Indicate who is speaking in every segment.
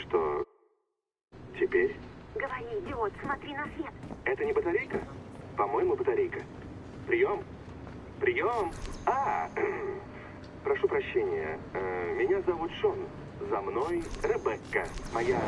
Speaker 1: что теперь?
Speaker 2: Говори, идиот, смотри на свет.
Speaker 1: Это не батарейка? По-моему, батарейка. Прием? Прием! Прошу прощения. Меня зовут Шон. За мной Ребекка, моя...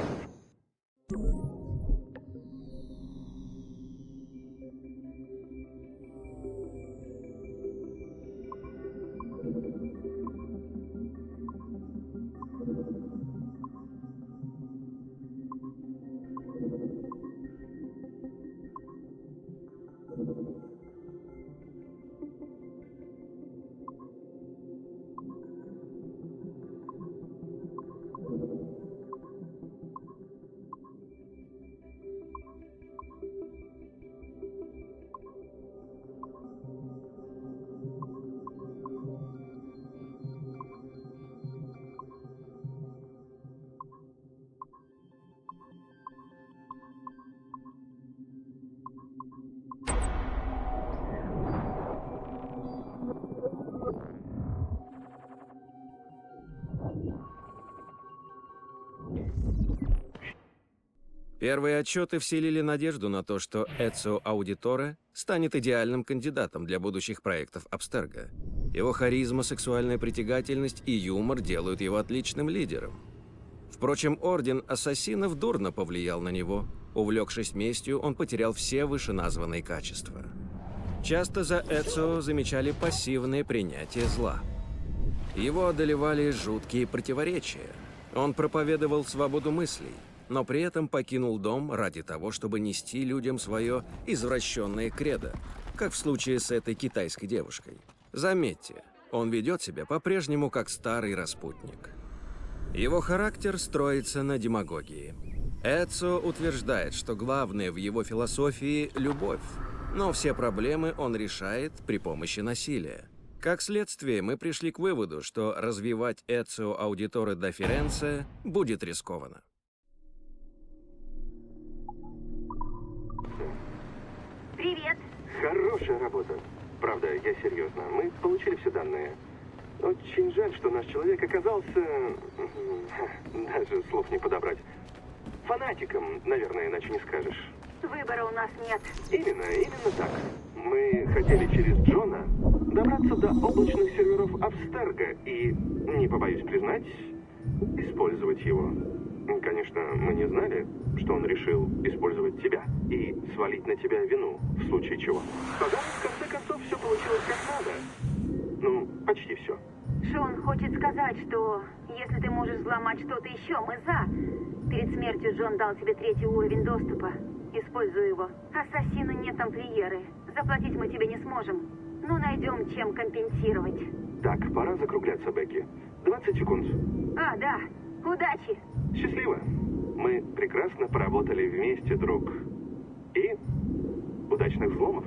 Speaker 3: Первые отчеты вселили надежду на то, что Эцио Аудиторе станет идеальным кандидатом для будущих проектов Абстерго. Его харизма, сексуальная притягательность и юмор делают его отличным лидером. Впрочем, орден ассасинов дурно повлиял на него. Увлекшись местью, он потерял все вышеназванные качества. Часто за Эцио замечали пассивное принятие зла. Его одолевали жуткие противоречия. Он проповедовал свободу мыслей, но при этом покинул дом ради того, чтобы нести людям свое извращенное кредо, как в случае с этой китайской девушкой. Заметьте, он ведет себя по-прежнему как старый распутник. Его характер строится на демагогии. Эцио утверждает, что главное в его философии – любовь, но все проблемы он решает при помощи насилия. Как следствие, мы пришли к выводу, что развивать Эцио Аудиторе да Ференце будет рискованно.
Speaker 2: Привет.
Speaker 1: Хорошая работа. Правда, я серьезно. Мы получили все данные. Очень жаль, что наш человек оказался... Даже слов не подобрать. Фанатиком, наверное, иначе не скажешь.
Speaker 2: Выбора у нас нет.
Speaker 1: Именно так. Мы хотели через Джона добраться до облачных серверов Абстерго и, не побоюсь признать, использовать его. Конечно, мы не знали, что он решил использовать тебя и свалить на тебя вину, в случае чего. Пожалуй, в конце концов, все получилось как надо. Ну, почти все.
Speaker 2: Шон хочет сказать, что если ты можешь взломать что-то еще, мы за. Перед смертью Джон дал тебе 3-й уровень доступа. Используй его. Ассасины не тамплиеры. Заплатить мы тебе не сможем. Но найдем, чем компенсировать.
Speaker 1: Так, пора закругляться, Бекки. 20 секунд.
Speaker 2: Да. Удачи!
Speaker 1: Счастливо! Мы прекрасно поработали вместе, друг. И удачных взломов.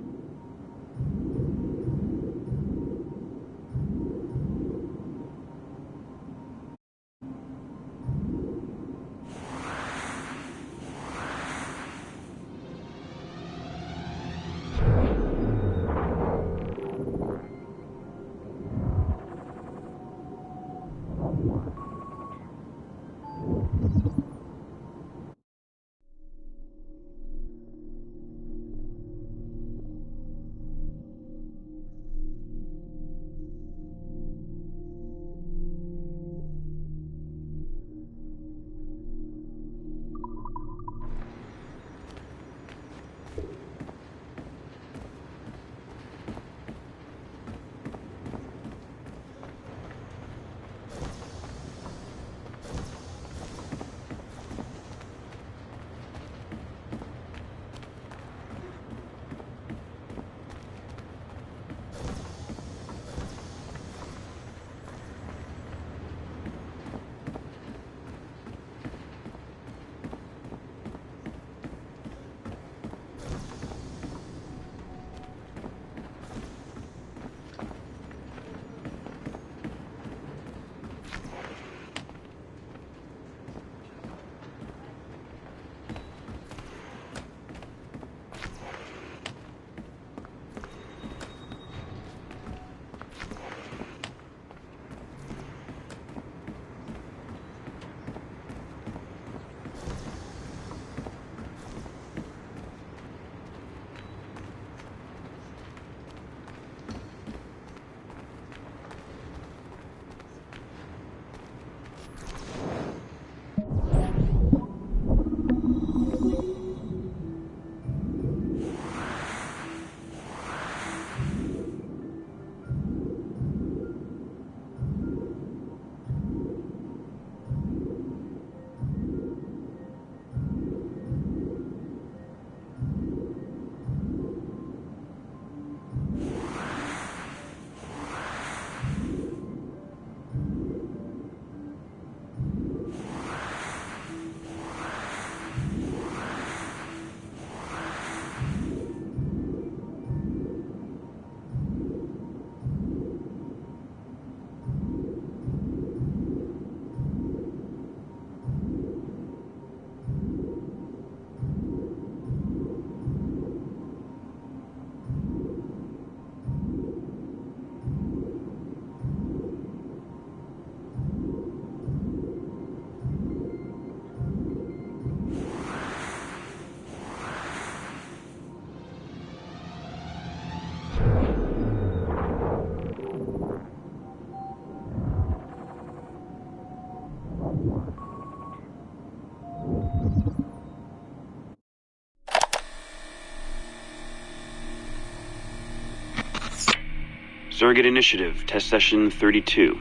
Speaker 4: Surrogate Initiative, Test Session 32.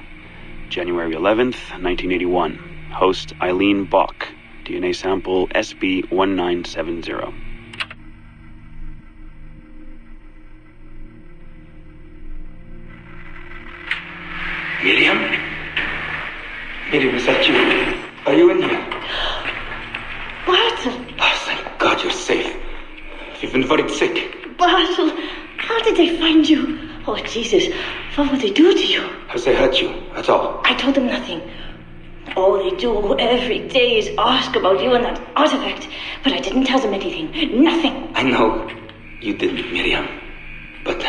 Speaker 4: January 11th, 1981. Host Eileen Bach. DNA sample SB1970.
Speaker 5: Miriam? Miriam, is that you? Are you in here?
Speaker 6: Bartle!
Speaker 5: Oh, thank God you're safe. You've been very sick.
Speaker 6: Bartle! How did they find you? Oh, Jesus. What would they do to you?
Speaker 5: Has they hurt you at all?
Speaker 6: I told them nothing. All they do every day is ask about you and that artifact. But I didn't tell them anything. Nothing.
Speaker 5: I know you didn't, Miriam. But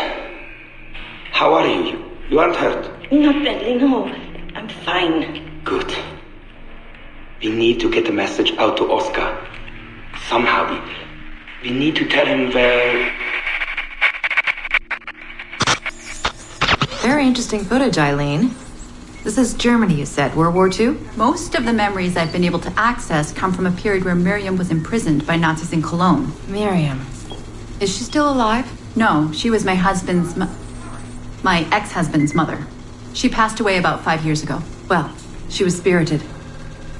Speaker 5: how are you? You aren't hurt?
Speaker 6: Not badly, no. I'm fine.
Speaker 5: Good. We need to get the message out to Oscar. Somehow. We need to tell him where...
Speaker 7: Very interesting footage, Eileen. This is Germany, you said. World War II?
Speaker 8: Most of the memories I've been able to access come from a period where Miriam was imprisoned by Nazis in Cologne.
Speaker 7: Miriam. Is she still alive?
Speaker 8: No, she was my my ex-husband's mother. She passed away about 5 years ago.
Speaker 7: Well, she was spirited.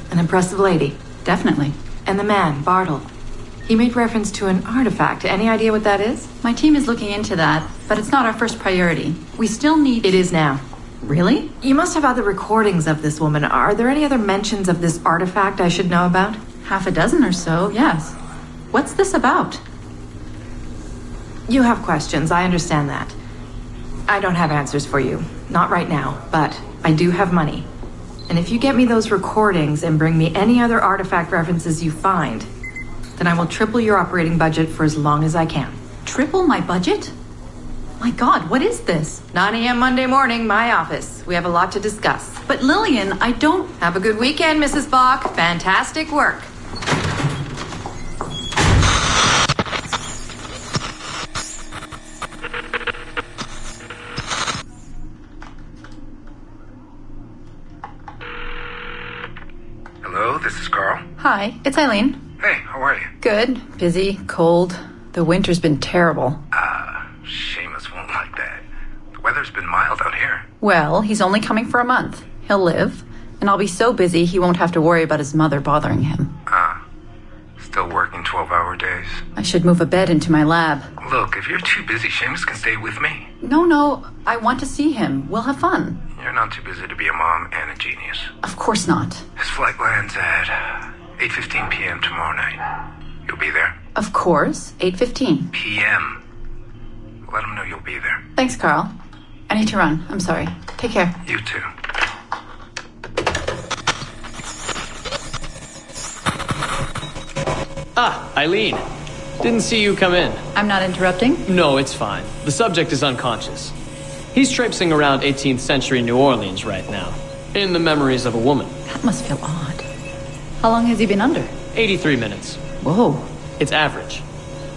Speaker 7: An impressive lady.
Speaker 8: Definitely.
Speaker 7: And the man, Bartle. He made reference to an artifact. Any idea what that is?
Speaker 8: My team is looking into that, but it's not our first priority. We still need...
Speaker 7: It is now.
Speaker 8: Really?
Speaker 7: You must have other recordings of this woman. Are there any other mentions of this artifact I should know about?
Speaker 8: Half a dozen or so, yes. What's this about?
Speaker 7: You have questions, I understand that. I don't have answers for you. Not right now, but I do have money. And if you get me those recordings and bring me any other artifact references you find, then I will triple your operating budget for as long as I can.
Speaker 8: Triple my budget? My God, what is this?
Speaker 7: 9 a.m. Monday morning, my office. We have a lot to discuss.
Speaker 8: But Lillian, I don't...
Speaker 7: Have a good weekend, Mrs. Bach. Fantastic work.
Speaker 9: Hello, this is Carl.
Speaker 8: Hi, it's Eileen.
Speaker 9: Hey, how are you?
Speaker 8: Good. Busy. Cold. The winter's been terrible.
Speaker 9: Seamus won't like that. The weather's been mild out here.
Speaker 8: Well, he's only coming for a month. He'll live. And I'll be so busy he won't have to worry about his mother bothering him.
Speaker 9: Still working 12-hour days.
Speaker 8: I should move a bed into my lab.
Speaker 9: Look, if you're too busy, Seamus can stay with me.
Speaker 8: No, I want to see him. We'll have fun.
Speaker 9: You're not too busy to be a mom and a genius.
Speaker 8: Of course not.
Speaker 9: His flight lands at 8:15 p.m. tomorrow night. You'll be there?
Speaker 8: Of course. 8:15.
Speaker 9: p.m. Let him know you'll be there.
Speaker 8: Thanks, Carl. I need to run. I'm sorry. Take care.
Speaker 9: You too.
Speaker 10: Eileen. Didn't see you come in.
Speaker 8: I'm not interrupting?
Speaker 10: No, it's fine. The subject is unconscious. He's traipsing around 18th century New Orleans right now, in the memories of a woman.
Speaker 8: That must feel odd. How long has he been under?
Speaker 10: 83 minutes.
Speaker 8: Whoa.
Speaker 10: It's average.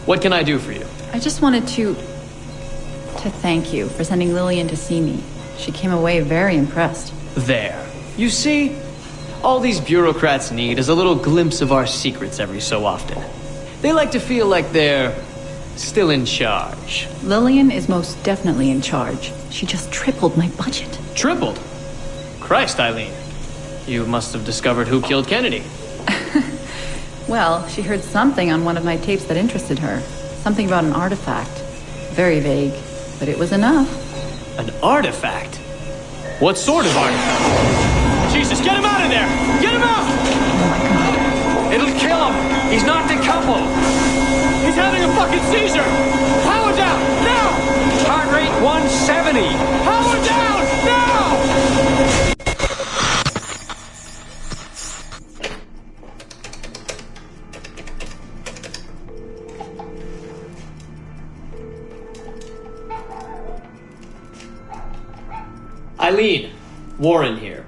Speaker 10: What can I do for you?
Speaker 8: I just wanted to thank you for sending Lillian to see me. She came away very impressed.
Speaker 10: There. You see, all these bureaucrats need is a little glimpse of our secrets every so often. They like to feel like they're still in charge.
Speaker 8: Lillian is most definitely in charge. She just tripled my budget.
Speaker 10: Tripled? Christ, Eileen. You must have discovered who killed Kennedy.
Speaker 8: Well, she heard something on one of my tapes that interested her. Something about an artifact. Very vague, but it was enough.
Speaker 10: An artifact? What sort of artifact? Jesus, get him out of there! Get him out!
Speaker 8: Oh my God.
Speaker 10: It'll kill him! He's not decoupled! He's having a fucking seizure! Power down! Now! Heart rate 170! Power down! Now! Eileen, Warren here.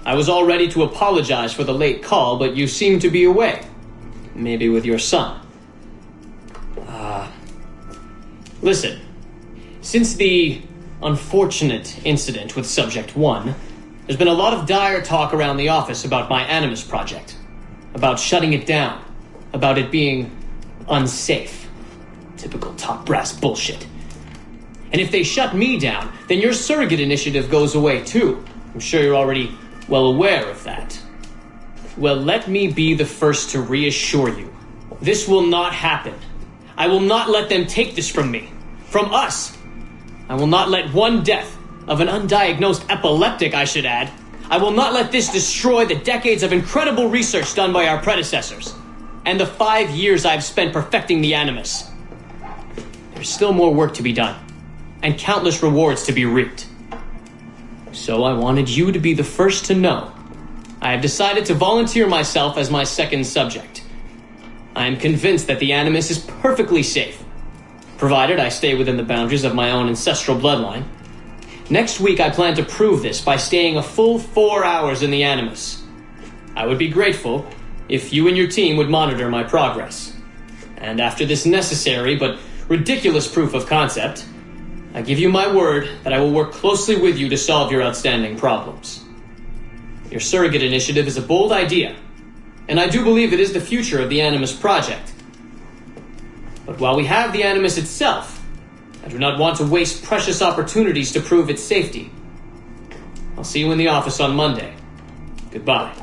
Speaker 10: I was all ready to apologize for the late call, but you seem to be away. Maybe with your son. Listen. Since the unfortunate incident with Subject 1, there's been a lot of dire talk around the office about my Animus project. About shutting it down. About it being unsafe. Typical top brass bullshit. And if they shut me down, then your surrogate initiative goes away too. I'm sure you're already well aware of that. Well, let me be the first to reassure you. This will not happen. I will not let them take this from me. From us. I will not let one death, of an undiagnosed epileptic I should add, I will not let this destroy the decades of incredible research done by our predecessors, and the 5 years I've spent perfecting the Animus. There's still more work to be done, and countless rewards to be reaped. So I wanted you to be the first to know. I have decided to volunteer myself as my second subject. I am convinced that the Animus is perfectly safe, provided I stay within the boundaries of my own ancestral bloodline. Next week I plan to prove this by staying a full 4 hours in the Animus. I would be grateful if you and your team would monitor my progress. And after this necessary but ridiculous proof of concept, I give you my word that I will work closely with you to solve your outstanding problems. Your surrogate initiative is a bold idea, and I do believe it is the future of the Animus project. But while we have the Animus itself, I do not want to waste precious opportunities to prove its safety. I'll see you in the office on Monday. Goodbye.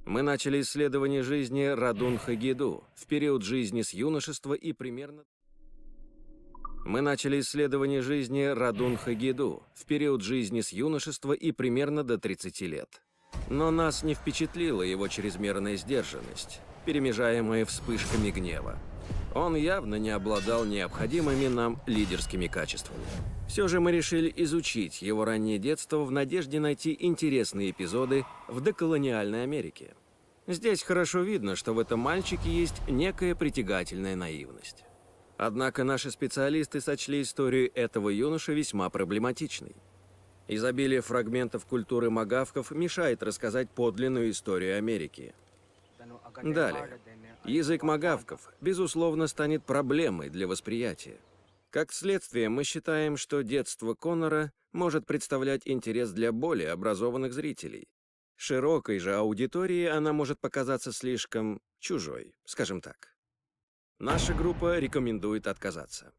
Speaker 3: Мы начали исследование жизни Радун-Хагиду в период жизни с юношества и примерно... Мы начали исследование жизни Радун-Хагиду в период жизни с юношества и примерно до 30 лет. Но нас не впечатлила его чрезмерная сдержанность, перемежаемая вспышками гнева. Он явно не обладал необходимыми нам лидерскими качествами. Все же мы решили изучить его раннее детство в надежде найти интересные эпизоды в доколониальной Америке. Здесь хорошо видно, что в этом мальчике есть некая притягательная наивность. Однако наши специалисты сочли историю этого юноши весьма проблематичной. Изобилие фрагментов культуры магавков мешает рассказать подлинную историю Америки. Далее. Язык магавков, безусловно, станет проблемой для восприятия. Как следствие, мы считаем, что детство Коннора может представлять интерес для более образованных зрителей. Широкой же аудитории она может показаться слишком чужой, скажем так. Наша группа рекомендует отказаться.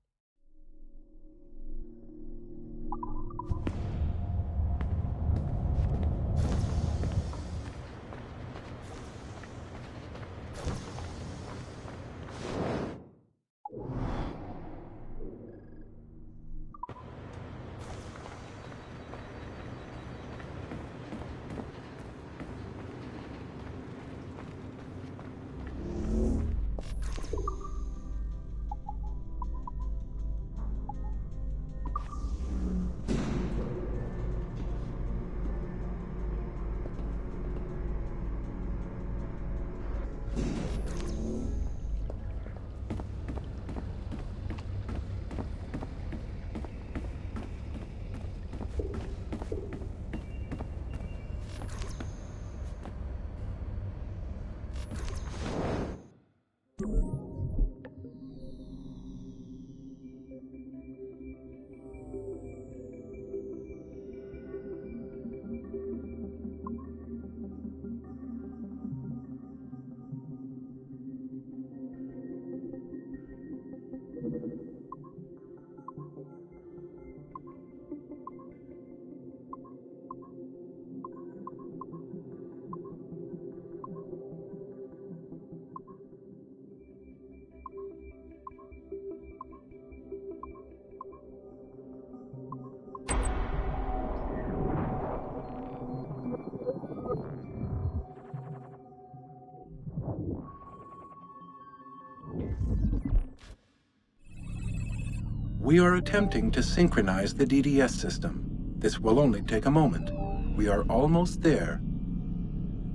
Speaker 11: We are attempting to synchronize the DDS system. This will only take a moment. We are almost there.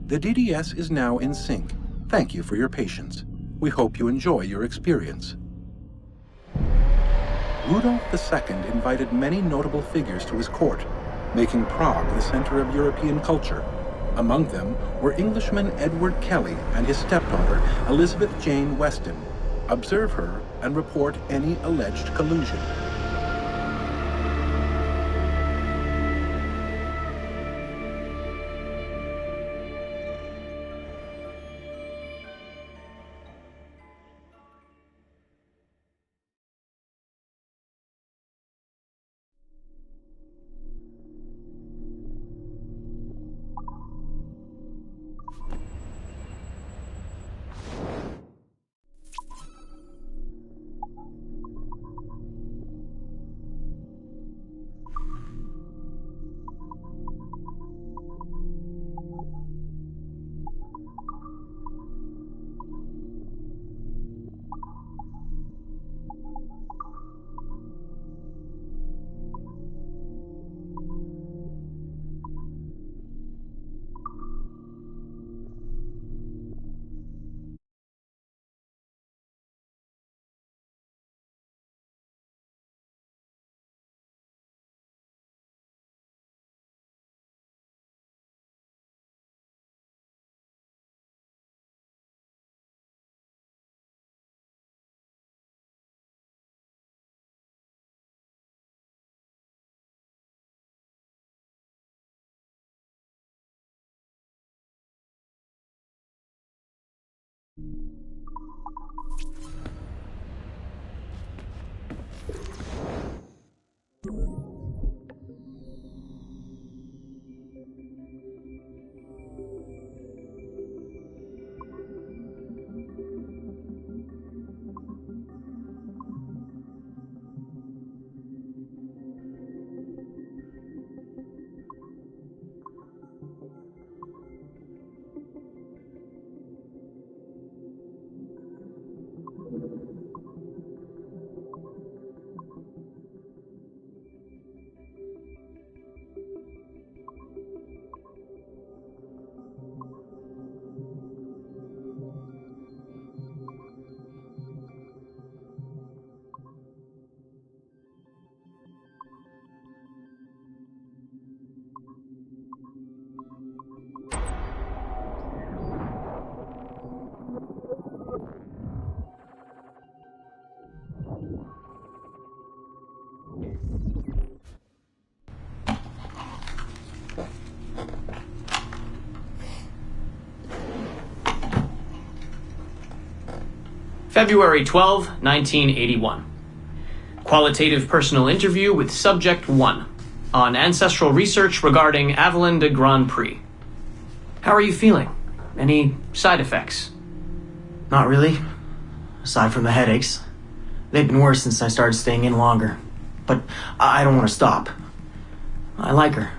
Speaker 11: The DDS is now in sync. Thank you for your patience. We hope you enjoy your experience. Rudolph II invited many notable figures to his court, making Prague the center of European culture. Among them were Englishman Edward Kelly and his stepdaughter, Elizabeth Jane Weston. Observe her and report any alleged collusion.
Speaker 10: February 12, 1981. Qualitative personal interview with Subject 1 on ancestral research regarding Avalon de Grand Prix. How are you feeling? Any side effects?
Speaker 12: Not really. Aside from the headaches. They've been worse since I started staying in longer. But I don't want to stop. I like her.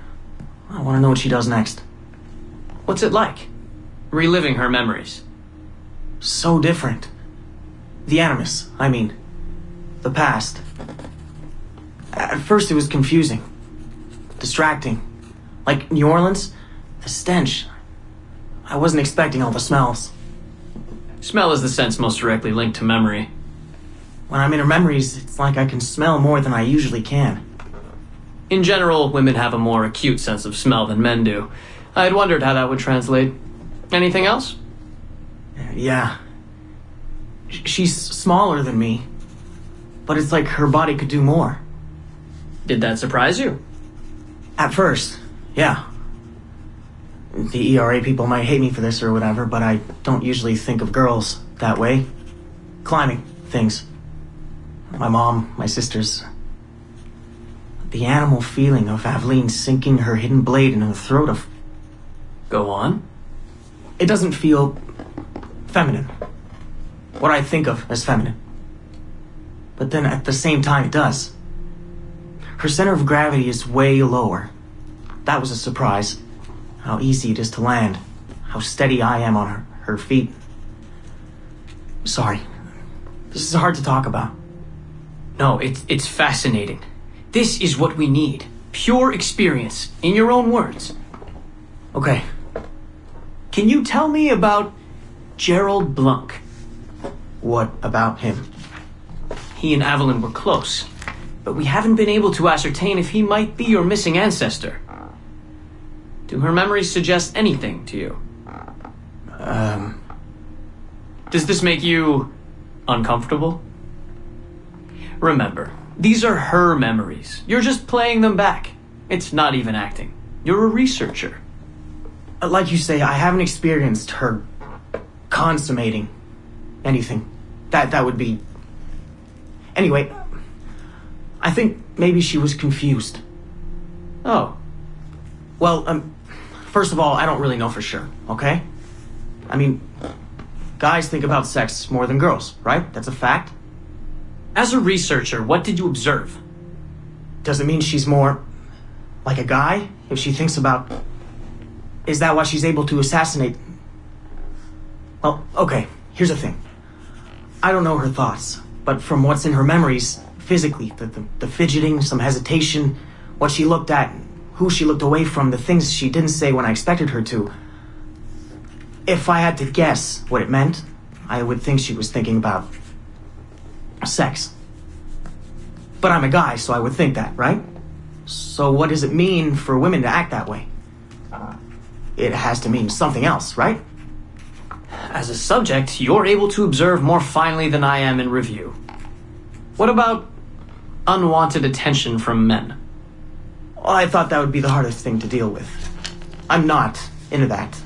Speaker 12: I want to know what she does next.
Speaker 10: What's it like? Reliving her memories.
Speaker 12: So different. The animus, I mean. The past. At first it was confusing. Distracting. Like New Orleans, the stench. I wasn't expecting all the smells.
Speaker 10: Smell is the sense most directly linked to memory.
Speaker 12: When I'm in her memories, it's like I can smell more than I usually can.
Speaker 10: In general, women have a more acute sense of smell than men do. I had wondered how that would translate. Anything else?
Speaker 12: Yeah. She's smaller than me, but it's like her body could do more.
Speaker 10: Did that surprise you?
Speaker 12: At first, yeah. The ERA people might hate me for this or whatever, but I don't usually think of girls that way. Climbing things. My mom, my sisters. The animal feeling of Aveline sinking her hidden blade into the throat of...
Speaker 10: Go on.
Speaker 12: It doesn't feel feminine. What I think of as feminine. But then at the same time it does. Her center of gravity is way lower. That was a surprise. How easy it is to land. How steady I am on her feet. Sorry. This is hard to talk about.
Speaker 10: No, it's fascinating. This is what we need. Pure experience, in your own words.
Speaker 12: Okay.
Speaker 10: Can you tell me about Gerald Blunk?
Speaker 12: What about him?
Speaker 10: He and Avalon were close, but we haven't been able to ascertain if he might be your missing ancestor. Do her memories suggest anything to you? Does this make you uncomfortable? Remember, these are her memories. You're just playing them back. It's not even acting. You're a researcher.
Speaker 12: Like you say, I haven't experienced her consummating anything. That would be... Anyway, I think maybe she was confused.
Speaker 10: Oh.
Speaker 12: Well, first of all, I don't really know for sure, okay? I mean, guys think about sex more than girls, right? That's a fact.
Speaker 10: As a researcher, what did you observe?
Speaker 12: Does it mean she's more like a guy if she thinks about... Is that why she's able to assassinate... Well, okay, here's the thing. I don't know her thoughts, but from what's in her memories, physically, the fidgeting, some hesitation, what she looked at, who she looked away from, the things she didn't say when I expected her to. If I had to guess what it meant, I would think she was thinking about sex. But I'm a guy, so I would think that, right? So what does it mean for women to act that way? It has to mean something else, right?
Speaker 10: As a subject, you're able to observe more finely than I am in review. What about unwanted attention from men?
Speaker 12: Well, I thought that would be the hardest thing to deal with. I'm not into that,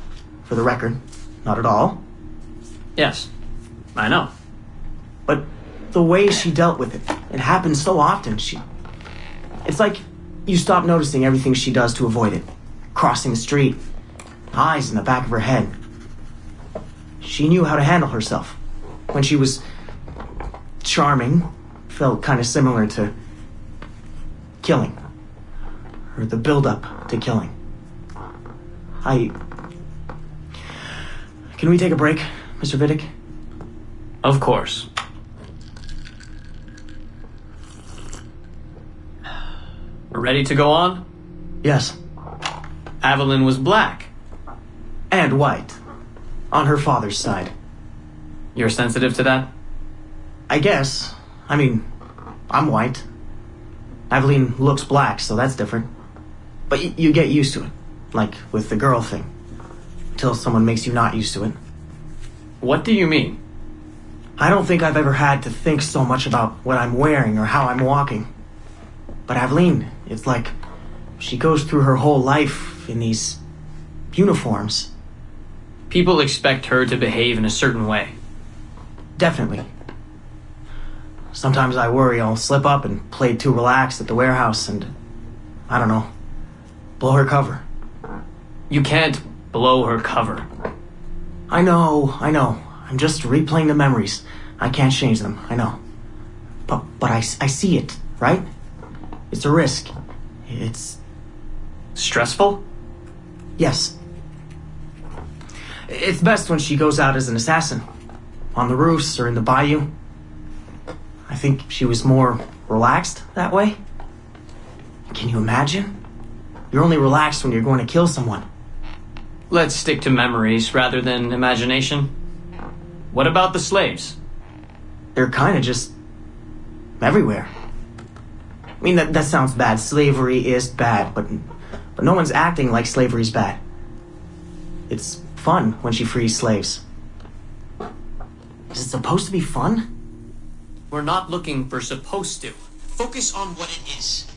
Speaker 12: for the record. Not at all.
Speaker 10: Yes, I know.
Speaker 12: But the way she dealt with it happens so often. It's like you stop noticing everything she does to avoid it. Crossing the street, eyes in the back of her head. She knew how to handle herself. When she was charming, felt kind of similar to killing. Or the build-up to killing. Can we take a break, Mr. Vidic?
Speaker 10: Of course. We're ready to go on?
Speaker 12: Yes.
Speaker 10: Avalon was black.
Speaker 12: And white. On her father's side.
Speaker 10: You're sensitive to that?
Speaker 12: I guess. I mean, I'm white. Aveline looks black, so that's different. But you get used to it. Like with the girl thing. Until someone makes you not used to it.
Speaker 10: What do you mean?
Speaker 12: I don't think I've ever had to think so much about what I'm wearing or how I'm walking. But Aveline, it's like she goes through her whole life in these uniforms.
Speaker 10: People expect her to behave in a certain way.
Speaker 12: Definitely. Sometimes I worry I'll slip up and play too relaxed at the warehouse and, I don't know, blow her cover.
Speaker 10: You can't blow her cover.
Speaker 12: I know. I'm just replaying the memories. I can't change them, I know. But I see it, right? It's a risk. It's...
Speaker 10: Stressful?
Speaker 12: Yes. It's best when she goes out as an assassin. On the roofs or in the bayou. I think she was more relaxed that way. Can you imagine? You're only relaxed when you're going to kill someone.
Speaker 10: Let's stick to memories rather than imagination. What about the slaves?
Speaker 12: They're kind of just... everywhere. I mean, that sounds bad. Slavery is bad, but no one's acting like slavery's bad. It's fun when she frees slaves. Is it supposed to be fun?
Speaker 10: We're not looking for supposed to. Focus on what it is.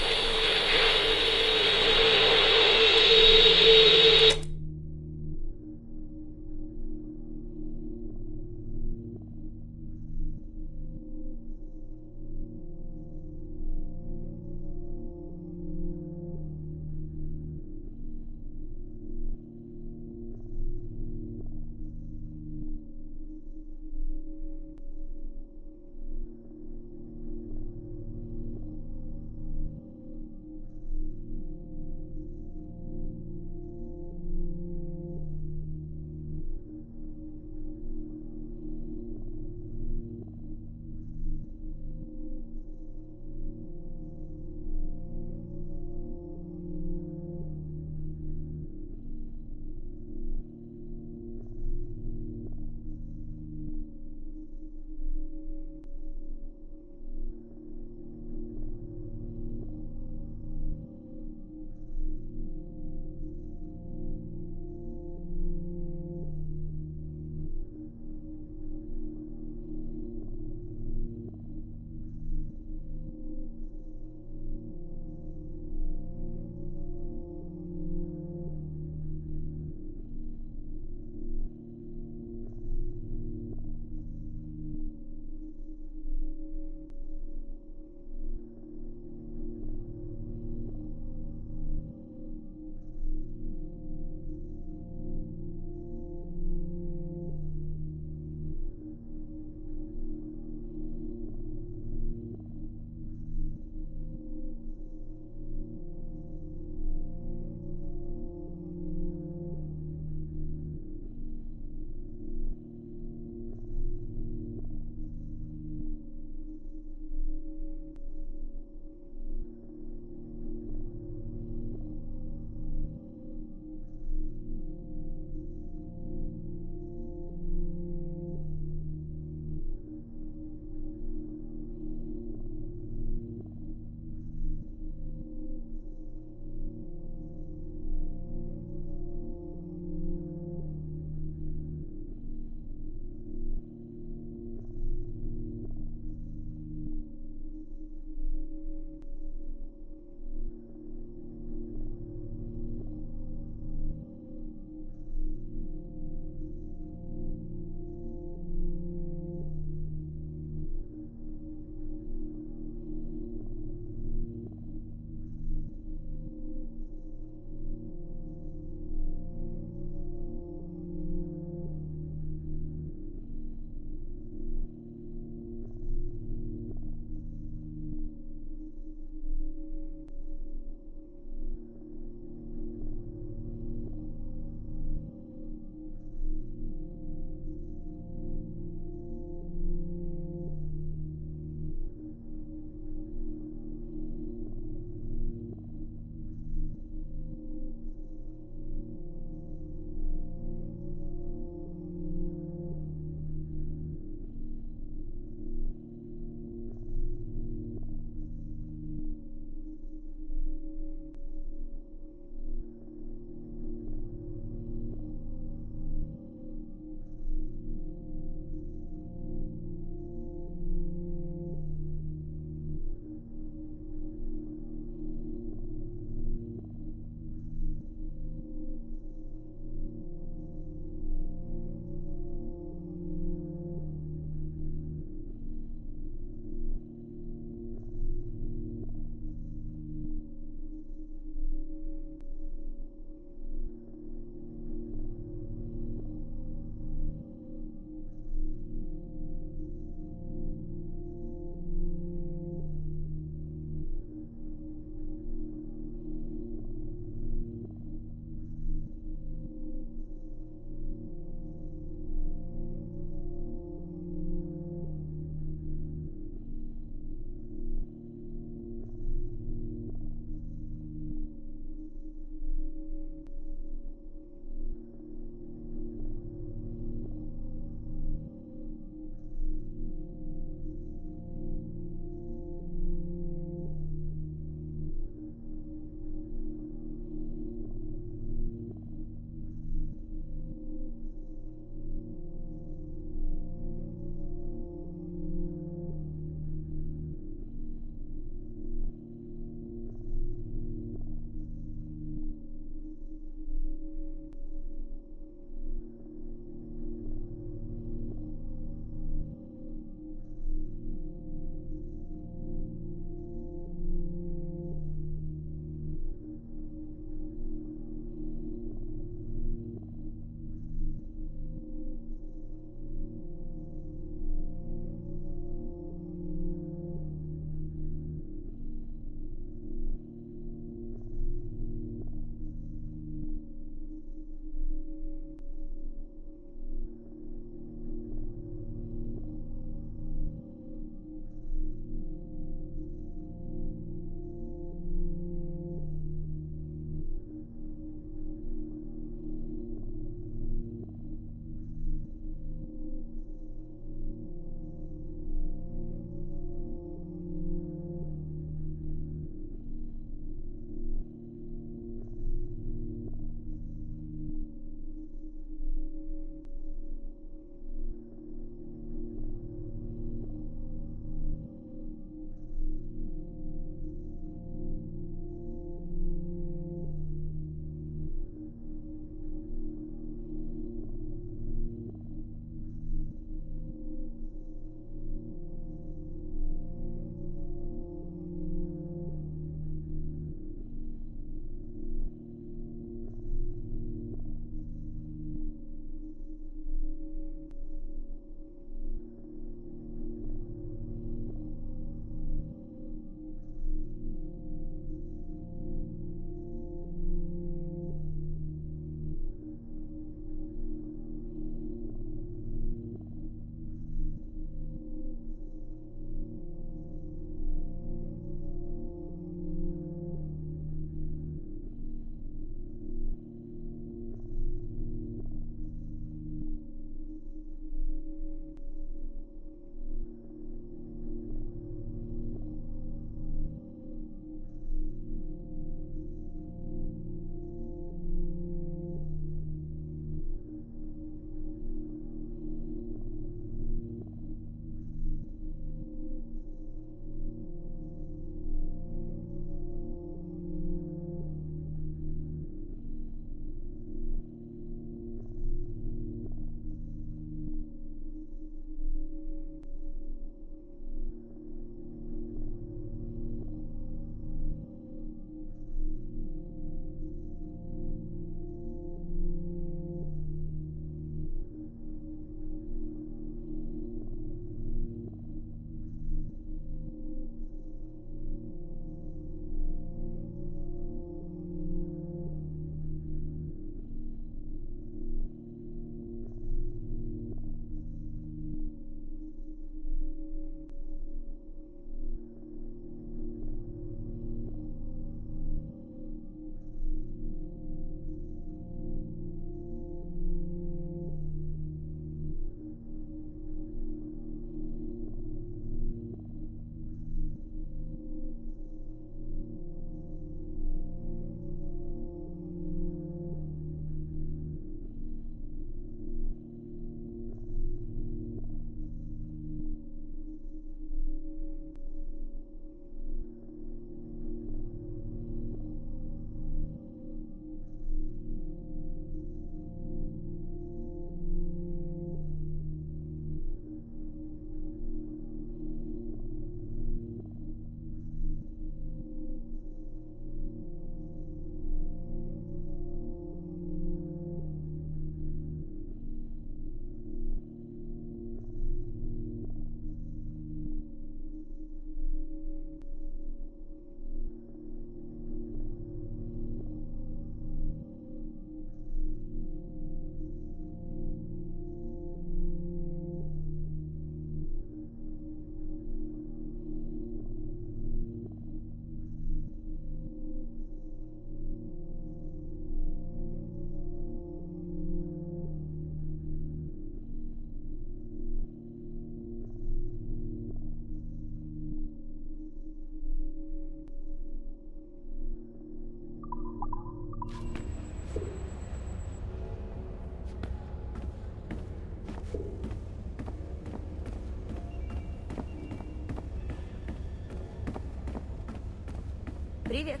Speaker 13: Привет.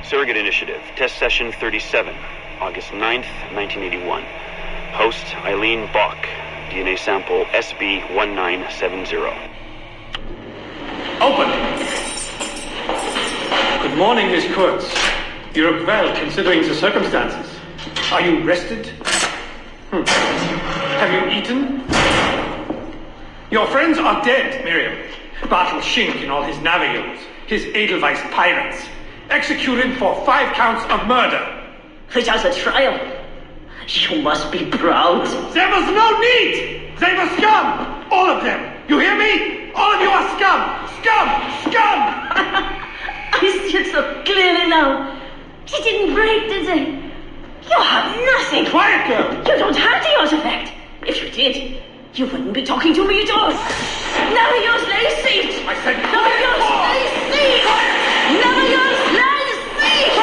Speaker 4: Surrogate Initiative, Test Session 37, August 9th, 1981. Host, Eileen Bach, DNA sample SB1970.
Speaker 14: Open! Good morning, Miss Kurtz. You look well, considering the circumstances. Are you rested? Have you eaten? Your friends are dead, Miriam. Bartel Schink and all his navios, his Edelweiss pirates. Executed for 5 counts of murder.
Speaker 6: Without a trial. You must be proud.
Speaker 14: There was no need! They were scum! All of them! You hear me? All of you are scum! Scum! Scum!
Speaker 6: I see it so clearly now. He didn't break, did they? You have nothing.
Speaker 14: Quiet, girl!
Speaker 6: You don't have the artifact. If you did, you wouldn't be talking to me at all. Never use lay seat.
Speaker 14: I said
Speaker 6: never use lay seat. Never use lay seat.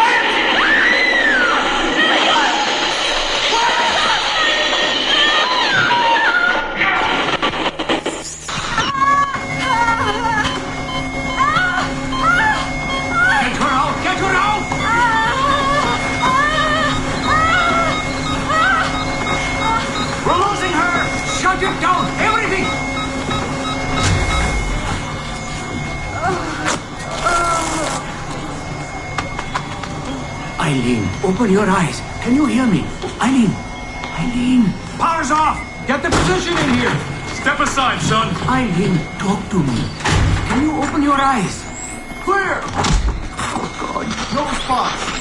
Speaker 12: Get down! Everything! Eileen, open your eyes. Can you hear me? Eileen! Eileen! Power's off! Get the position in here!
Speaker 15: Step aside, son!
Speaker 12: Eileen, talk to me. Can you open your eyes? Clear! Oh, God. No spots.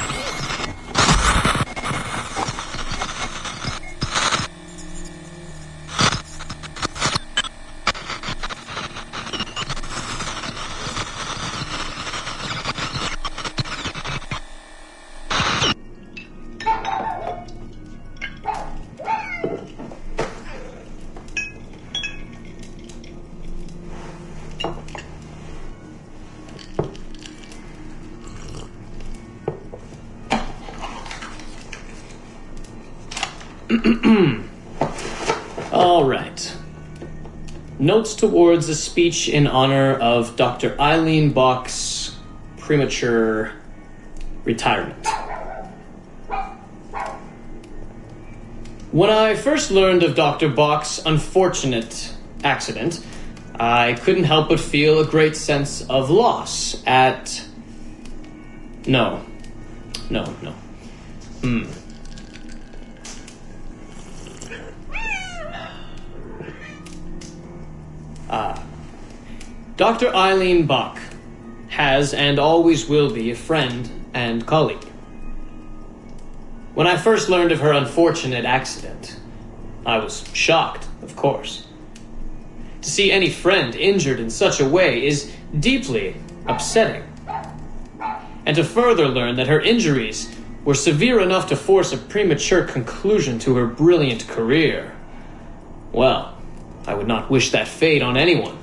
Speaker 10: All right. Notes towards a speech in honor of Dr. Eileen Bach's premature retirement. When I first learned of Dr. Bach's unfortunate accident, I couldn't help but feel a great sense of loss at... No. Dr. Eileen Bach has and always will be a friend and colleague. When I first learned of her unfortunate accident, I was shocked, of course. To see any friend injured in such a way is deeply upsetting. And to further learn that her injuries were severe enough to force a premature conclusion to her brilliant career, well, I would not wish that fate on anyone.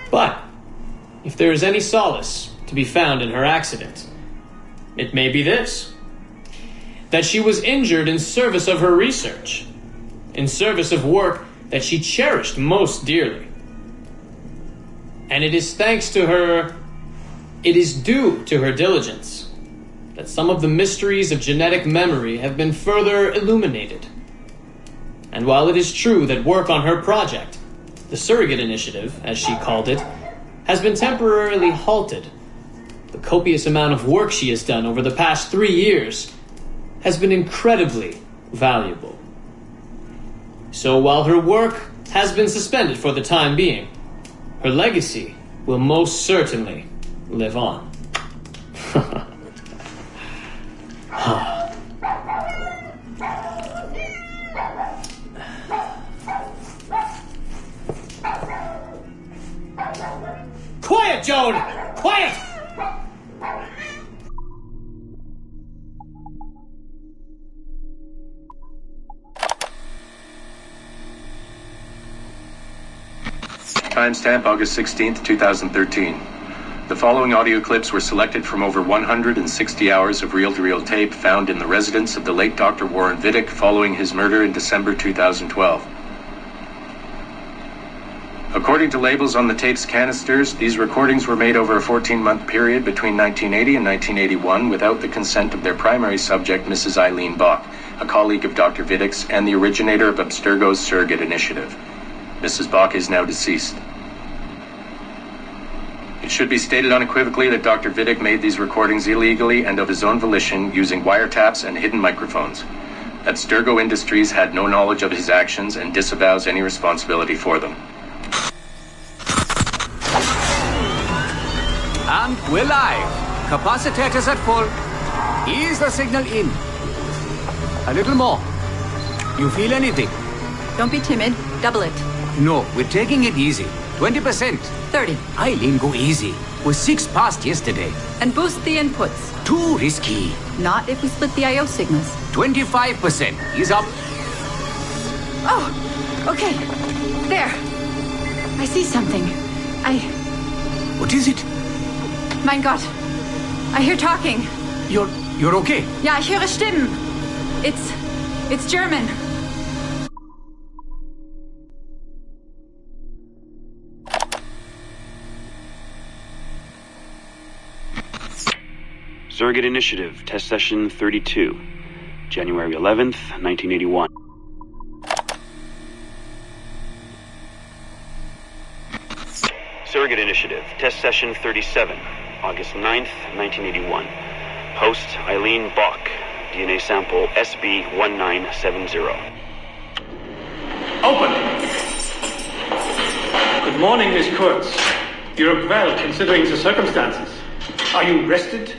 Speaker 10: But if there is any solace to be found in her accident, it may be this: that she was injured in service of her research, in service of work that she cherished most dearly. And it is thanks to her, it is due to her diligence, that some of the mysteries of genetic memory have been further illuminated. And while it is true that work on her project, the Surrogate Initiative, as she called it, has been temporarily halted, the copious amount of work she has done over the past 3 years has been incredibly valuable. So while her work has been suspended for the time being, her legacy will most certainly live on. Quiet, Joan! Quiet!
Speaker 13: Timestamp August 16th, 2013. The following audio clips were selected from over 160 hours of reel-to-reel tape found in the residence of the late Dr. Warren Vidic following his murder in December 2012. According to labels on the tape's canisters, these recordings were made over a 14-month period between 1980 and 1981 without the consent of their primary subject, Mrs. Eileen Bach, a colleague of Dr. Vidic's and the originator of Abstergo's Surrogate Initiative. Mrs. Bach is now deceased. It should be stated unequivocally that Dr. Vidic made these recordings illegally and of his own volition using wiretaps and hidden microphones. Abstergo Industries had no knowledge of his actions and disavows any responsibility for them.
Speaker 15: And we're live. Capacitors at full. Ease the signal in. A little more. You feel anything?
Speaker 8: Don't be timid. Double it.
Speaker 15: No, we're taking it easy. 20%.
Speaker 8: 30.
Speaker 15: Eileen, go easy. We're 6 past yesterday.
Speaker 8: And boost the inputs.
Speaker 15: Too risky.
Speaker 8: Not if we split the I/O signals.
Speaker 15: 25%. Ease up.
Speaker 7: Oh, okay. There. I see something.
Speaker 15: What is it?
Speaker 7: Mein Gott. I hear talking.
Speaker 15: You're okay?
Speaker 7: Ja, ich höre Stimmen. It's German.
Speaker 4: Surrogate Initiative, Test Session 32, January 11th, 1981. Surrogate Initiative, Test Session 37, August 9th, 1981. Host Eileen Bach, DNA sample SB1970.
Speaker 14: Open! Good morning, Miss Kurtz. You look well, considering the circumstances. Are you rested?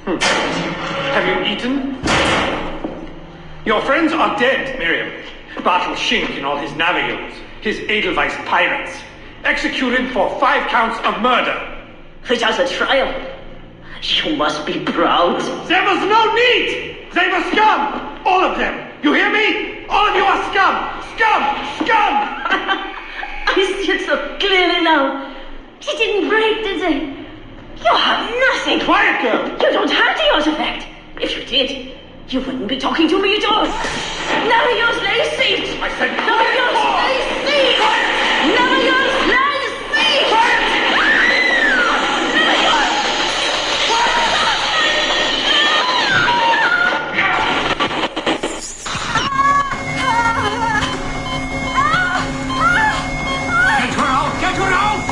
Speaker 14: Have you eaten? Your friends are dead, Miriam. Bartel Schink and all his navios, his Edelweiss pirates, executed for 5 counts of murder.
Speaker 6: Without a trial. You must be proud.
Speaker 14: There was no need! They were scum! All of them! You hear me? All of you are scum! Scum! Scum!
Speaker 6: I see it so clearly now. He didn't break, did they? You have nothing.
Speaker 14: Quiet, girl.
Speaker 6: You don't have the artifact. If you did, you wouldn't be talking to me at all. Never use lazy.
Speaker 14: I said
Speaker 6: never use lazy. Never use lazy.
Speaker 14: Quiet.
Speaker 6: Never use.
Speaker 15: Get her out! Get her out!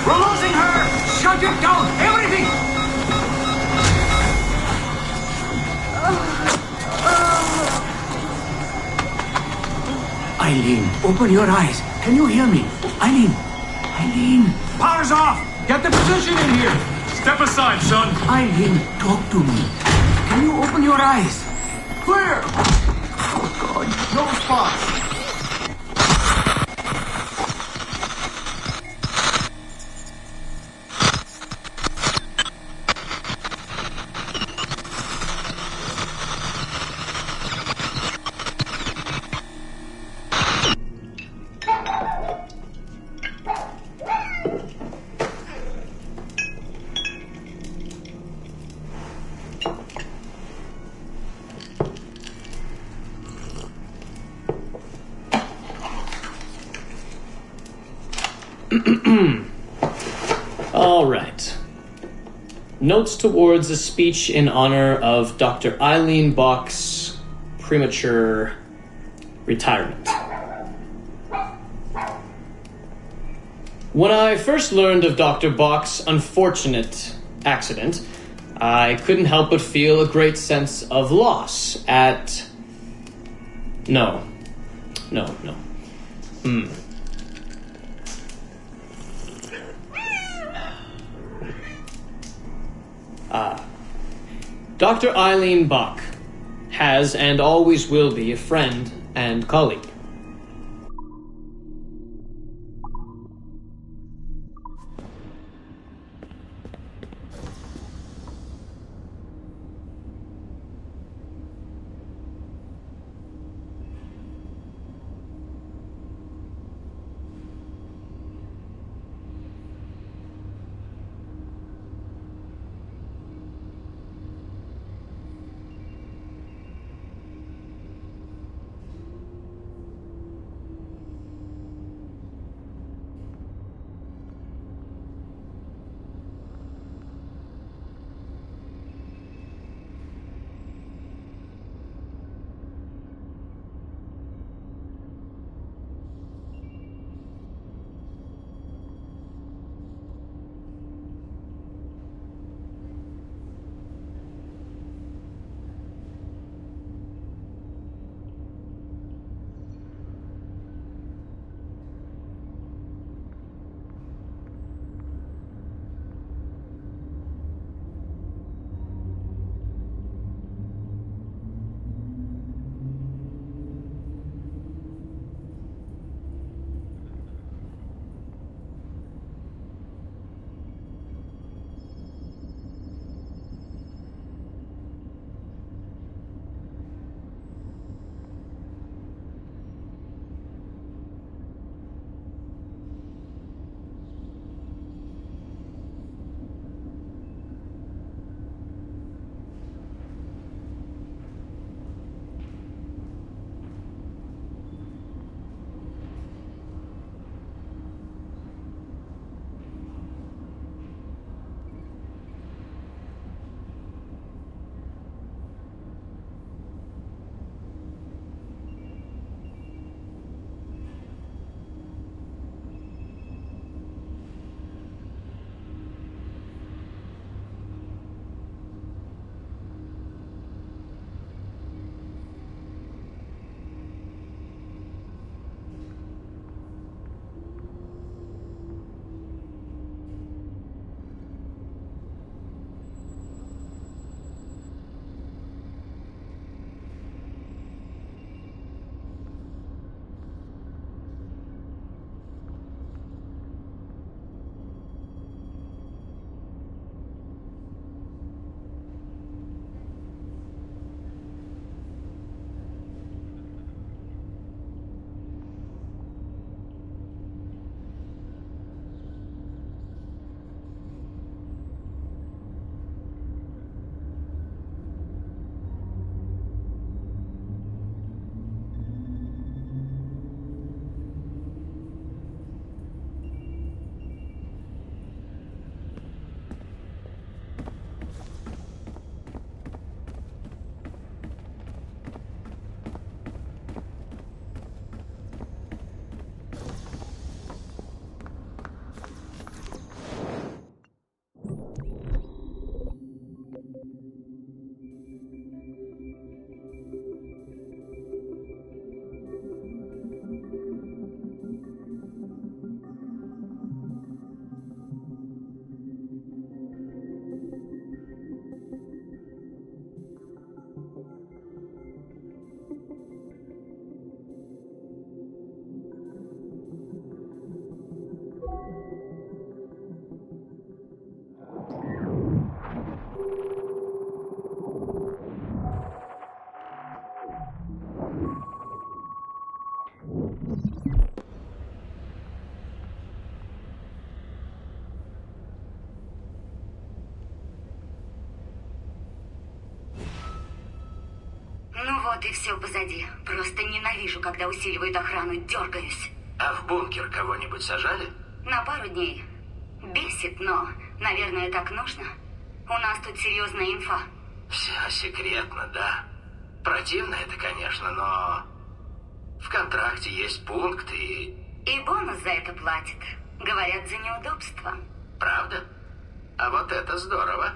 Speaker 15: We're losing her! Shut it down! Everything! Eileen, open your eyes. Can you hear me? Eileen! Eileen! Power's off! Get the position in here!
Speaker 14: Step aside, son.
Speaker 15: Eileen, talk to me. Can you open your eyes? Clear! Oh, God, no spots.
Speaker 10: All right. Notes towards a speech in honor of Dr. Eileen Bach's premature retirement. When I first learned of Dr. Bach's unfortunate accident, I couldn't help but feel a great sense of loss at... No. Dr. Eileen Bach has and always will be a friend and colleague.
Speaker 16: Вот и все позади. Просто ненавижу, когда усиливают охрану, дергаюсь.
Speaker 17: А в бункер кого-нибудь сажали?
Speaker 16: На пару дней. Бесит, но, наверное, так нужно. У нас тут серьезная инфа.
Speaker 17: Все секретно, да. Противно это, конечно, но... В контракте есть пункт и...
Speaker 16: И бонус за это платит. Говорят, за неудобство.
Speaker 17: Правда? А вот это здорово.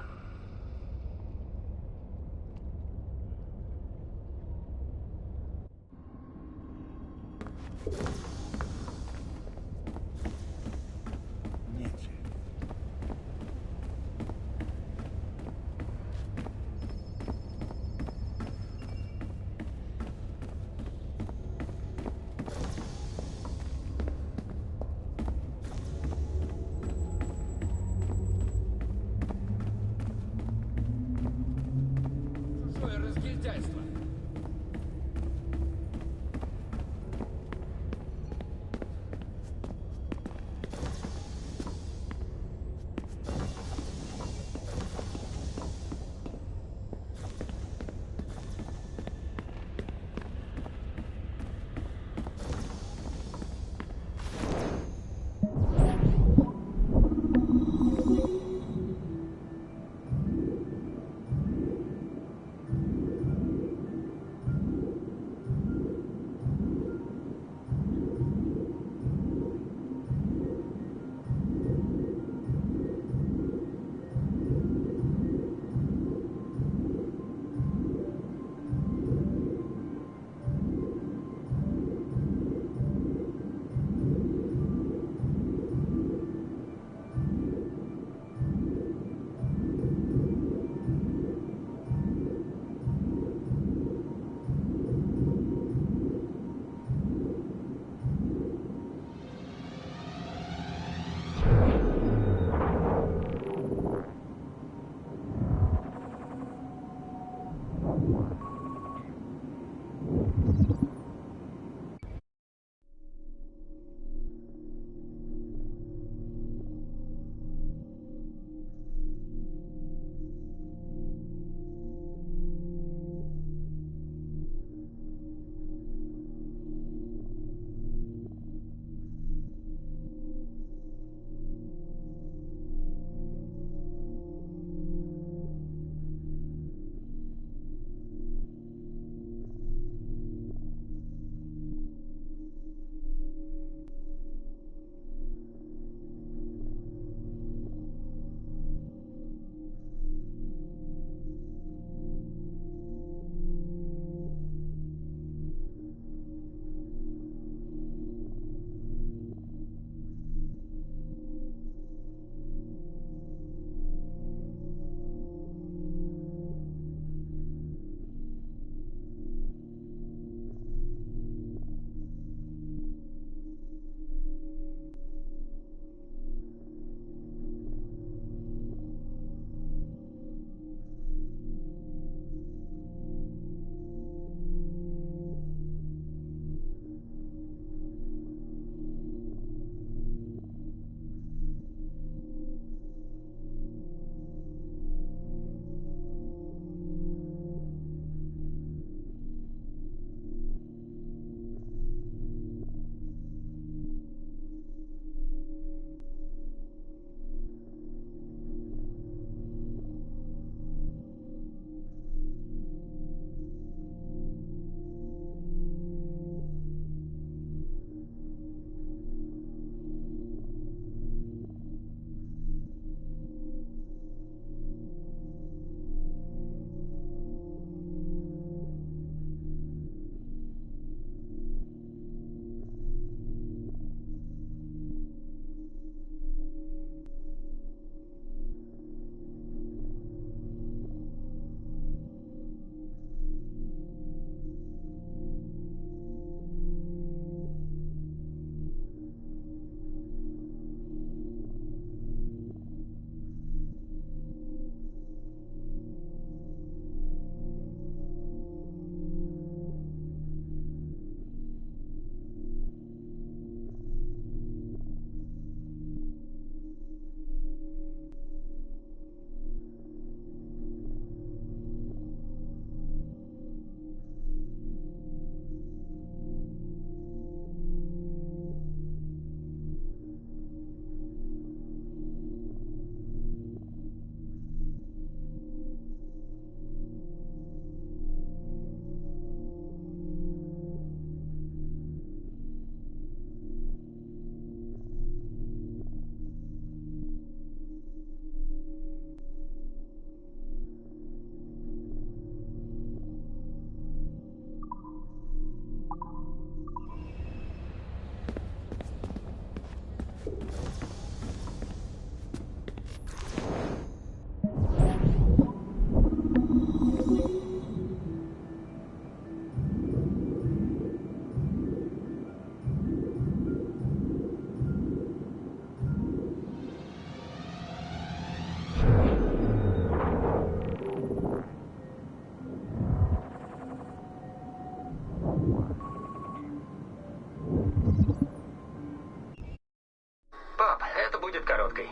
Speaker 18: Пап, это будет короткой.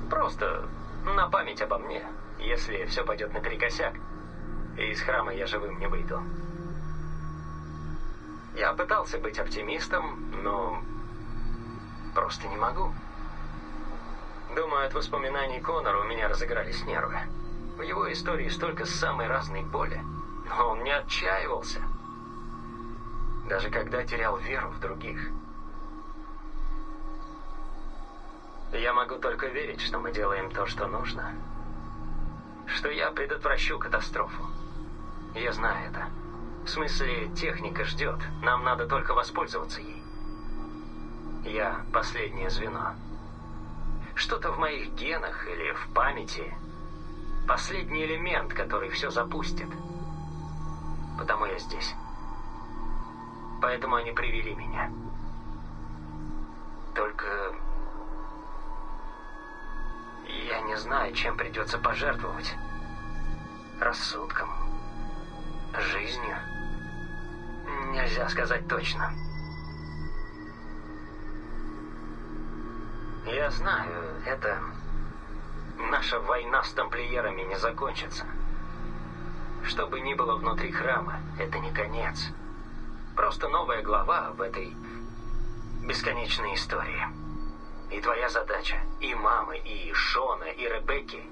Speaker 18: Просто на память обо мне, если все пойдет наперекосяк, и из храма я живым не выйду. Я пытался быть оптимистом, но просто не могу. Думаю, от воспоминаний Конора у меня разыгрались нервы. В его истории столько самой разной боли, но он не отчаивался. Даже когда терял веру в других. Я могу только верить, что мы делаем то, что нужно. Что я предотвращу катастрофу. Я знаю это. В смысле, техника ждет. Нам надо только воспользоваться ей. Я последнее звено. Что-то в моих генах или в памяти. Последний элемент, который все запустит. Потому я здесь. Поэтому они привели меня. Только... я не знаю, чем придется пожертвовать. Рассудком. Жизнью. Нельзя сказать точно. Я знаю, это... наша война с тамплиерами не закончится. Что бы ни было внутри храма, это не конец. Просто новая глава в этой бесконечной истории. И твоя задача, и мамы, и Шона, и Ребекки.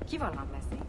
Speaker 7: Kivallan Lassie.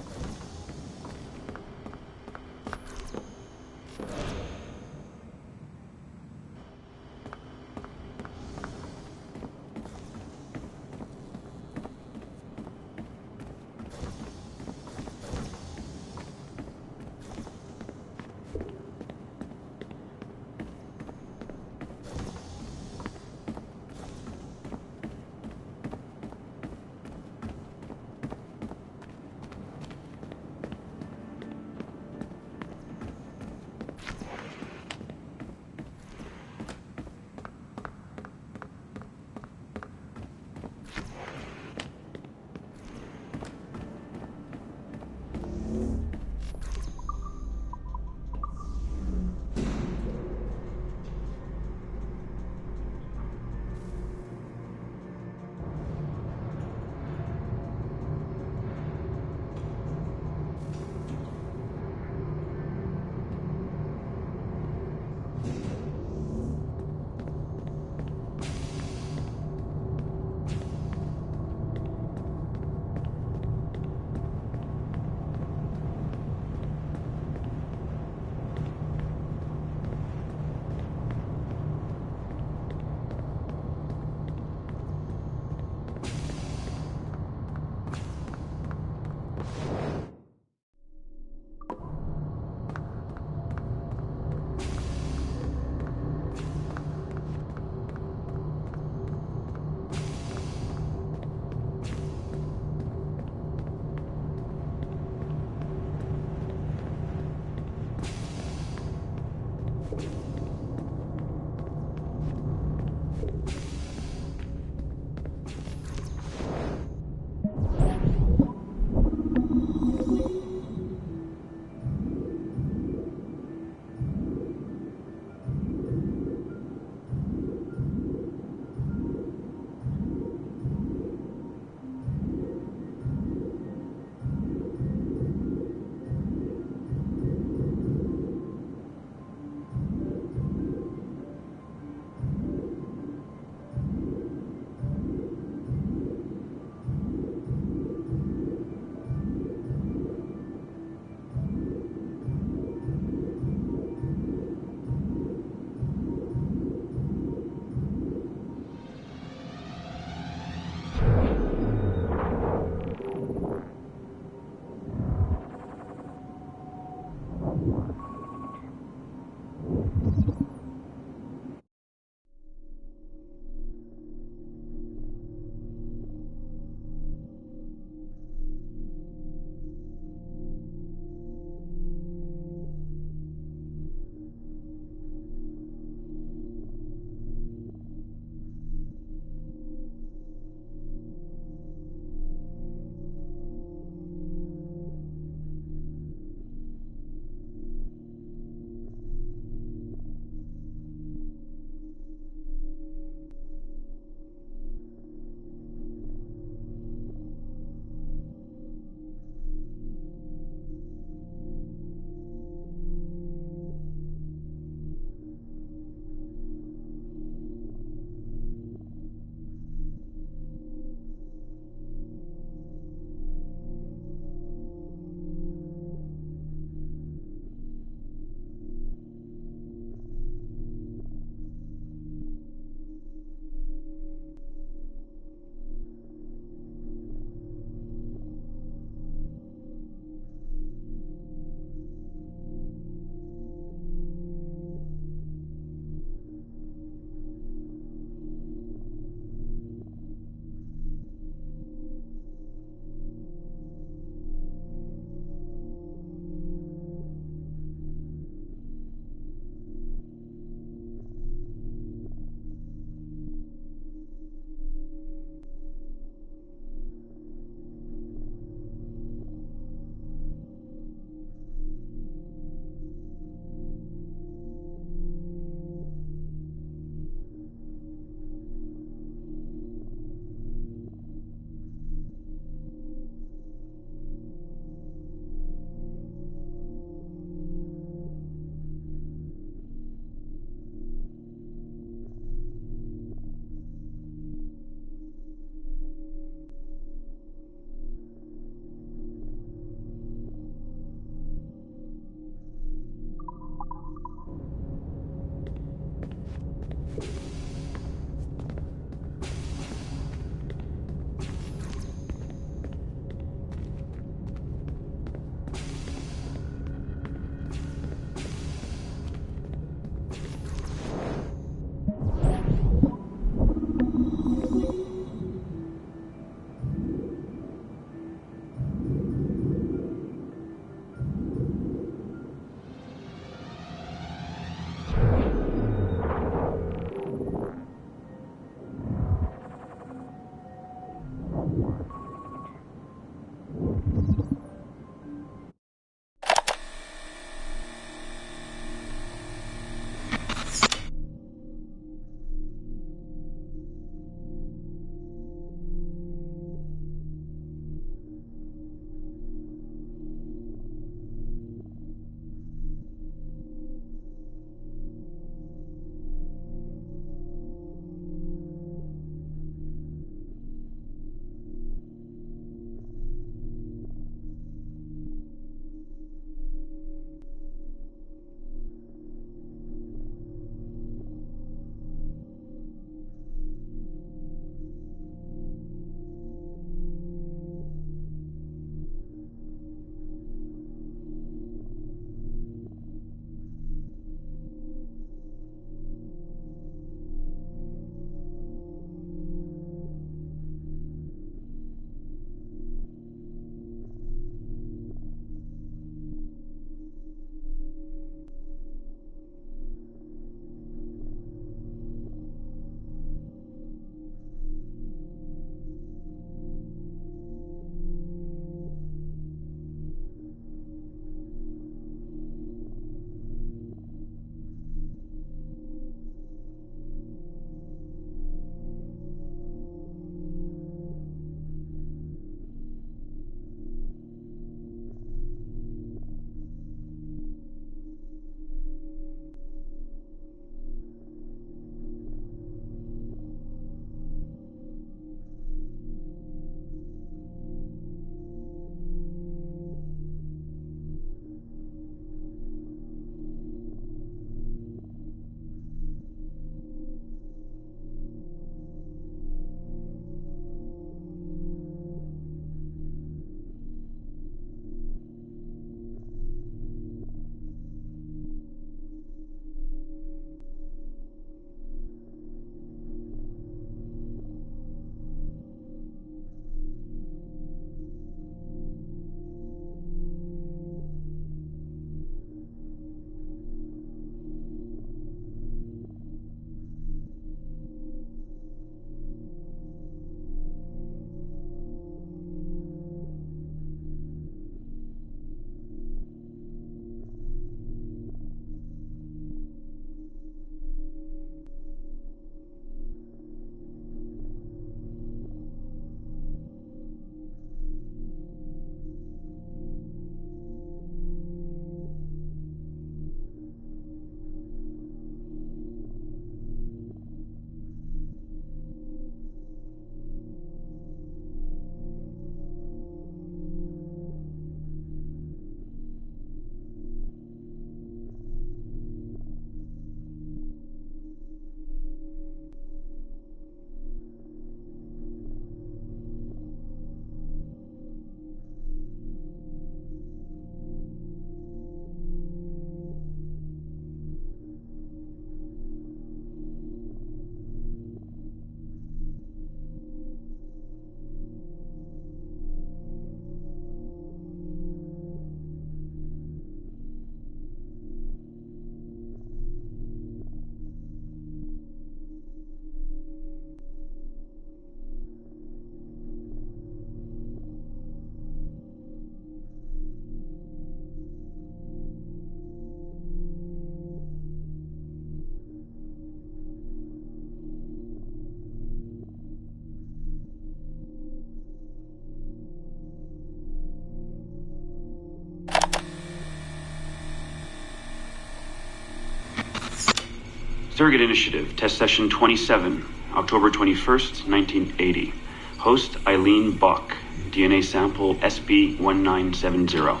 Speaker 4: Surrogate Initiative, Test Session 27, October 21st, 1980. Host Eileen Bach, DNA sample SB1970.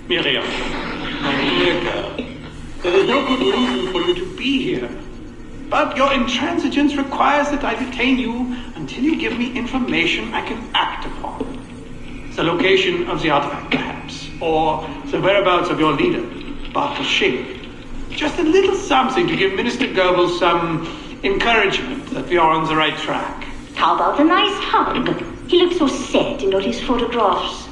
Speaker 14: Miriam, my dear girl, there is no good reason for you to be here. But your intransigence requires that I detain you until you give me information I can act upon. The location of the artifact, perhaps, or the whereabouts of your leader, Bartle Shink. Just a little something to give Minister Goebbels some encouragement that we are on the right track.
Speaker 6: How about a nice hug? He looks so sad in all his photographs.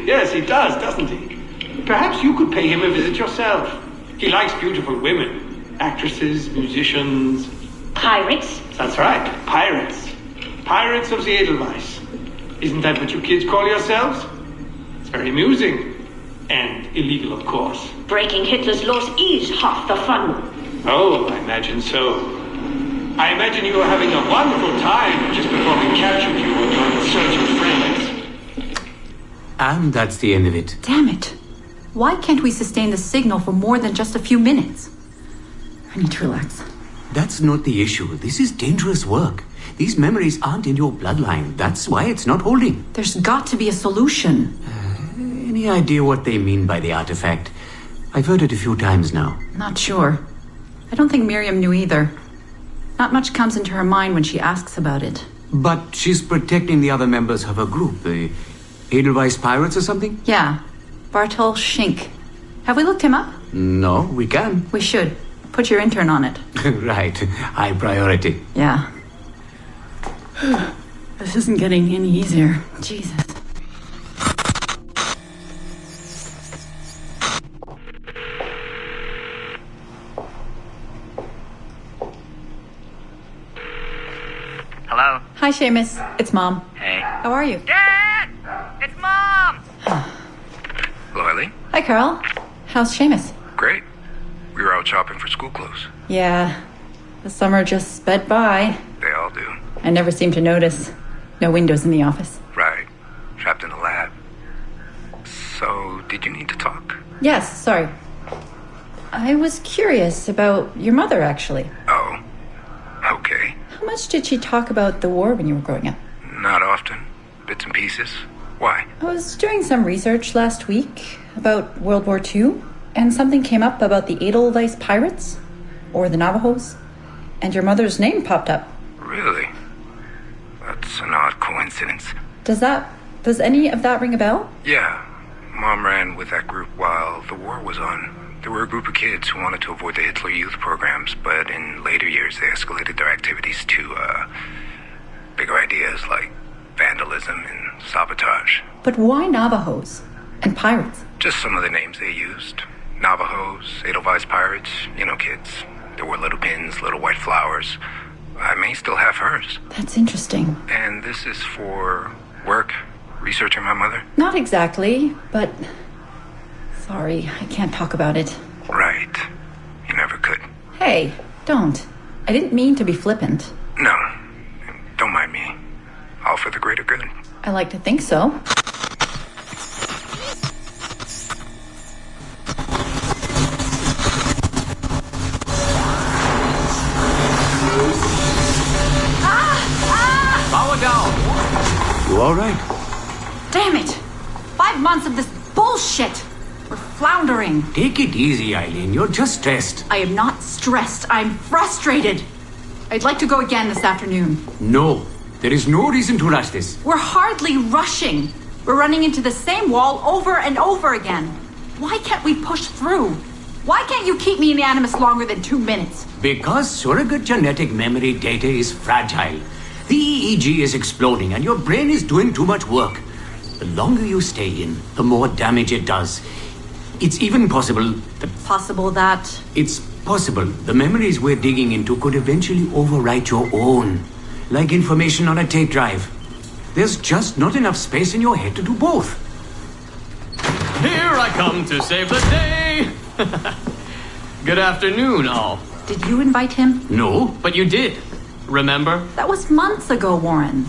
Speaker 14: Yes, he does, doesn't he? Perhaps you could pay him a visit yourself. He likes beautiful women. Actresses, musicians.
Speaker 6: Pirates?
Speaker 14: That's right, pirates. Pirates of the Edelweiss. Isn't that what you kids call yourselves? It's very amusing. And illegal, of course.
Speaker 6: Breaking Hitler's laws is half the fun.
Speaker 14: Oh, I imagine so. I imagine you were having a wonderful time just before we captured you and your insurgent friends.
Speaker 15: And that's the end of it.
Speaker 8: Damn it. Why can't we sustain the signal for more than just a few minutes? I need to relax.
Speaker 15: That's not the issue. This is dangerous work. These memories aren't in your bloodline. That's why it's not holding.
Speaker 8: There's got to be a solution.
Speaker 15: Any idea what they mean by the artifact? I've heard it a few times now.
Speaker 8: Not sure. I don't think Miriam knew either. Not much comes into her mind when she asks about it.
Speaker 15: But she's protecting the other members of her group, the Edelweiss Pirates or something?
Speaker 8: Yeah. Bartol Shink. Have we looked him up?
Speaker 15: No, we can.
Speaker 8: We should. Put your intern on it.
Speaker 15: Right. High priority.
Speaker 8: Yeah. This isn't getting any easier. Jesus.
Speaker 19: Hello?
Speaker 8: Hi, Seamus. It's Mom.
Speaker 19: Hey.
Speaker 8: How are you?
Speaker 19: Dad! It's Mom!
Speaker 9: Hello, Eileen.
Speaker 8: Hi, Carl. How's Seamus?
Speaker 9: Great. We were out shopping for school clothes.
Speaker 8: Yeah. The summer just sped by.
Speaker 9: They all do.
Speaker 8: I never seem to notice. No windows in the office.
Speaker 9: Right. Trapped in the lab. So, did you need to talk?
Speaker 8: Yes, sorry. I was curious about your mother, actually.
Speaker 9: Oh. Okay.
Speaker 8: How much did she talk about the war when you were growing up?
Speaker 9: Not often. Bits and pieces. Why?
Speaker 8: I was doing some research last week about World War II, and something came up about the Edelweiss Pirates, or the Navajos, and your mother's name popped up.
Speaker 9: Really? That's an odd coincidence.
Speaker 8: Does any of that ring a bell?
Speaker 9: Yeah. Mom ran with that group while the war was on. There were a group of kids who wanted to avoid the Hitler Youth programs, but in later years they escalated their activities to, bigger ideas like vandalism and sabotage.
Speaker 8: But why Navajos and pirates?
Speaker 9: Just some of the names they used. Navajos, Edelweiss Pirates, you know, kids. There were little pins, little white flowers. I may still have hers.
Speaker 8: That's interesting.
Speaker 9: And this is for work? Researching my mother?
Speaker 8: Not exactly, but... Sorry, I can't talk about it.
Speaker 9: Right. You never could.
Speaker 8: Hey, don't. I didn't mean to be flippant.
Speaker 9: No. Don't mind me. All for the greater good.
Speaker 8: I like to think so.
Speaker 15: Power down. You all right?
Speaker 8: Damn it! 5 months of this bullshit! We're floundering.
Speaker 15: Take it easy, Eileen. You're just stressed.
Speaker 8: I am not stressed. I'm frustrated. I'd like to go again this afternoon.
Speaker 15: No. There is no reason to rush this.
Speaker 8: We're hardly rushing. We're running into the same wall over and over again. Why can't we push through? Why can't you keep me in the Animus longer than 2 minutes?
Speaker 15: Because surrogate genetic memory data is fragile. The EEG is exploding and your brain is doing too much work. The longer you stay in, the more damage it does. It's even possible that...
Speaker 8: Possible that?
Speaker 15: It's possible the memories we're digging into could eventually overwrite your own. Like information on a tape drive. There's just not enough space in your head to do both.
Speaker 10: Here I come to save the day! Good afternoon, all.
Speaker 8: Did you invite him?
Speaker 15: No.
Speaker 10: But you did. Remember?
Speaker 8: That was months ago, Warren.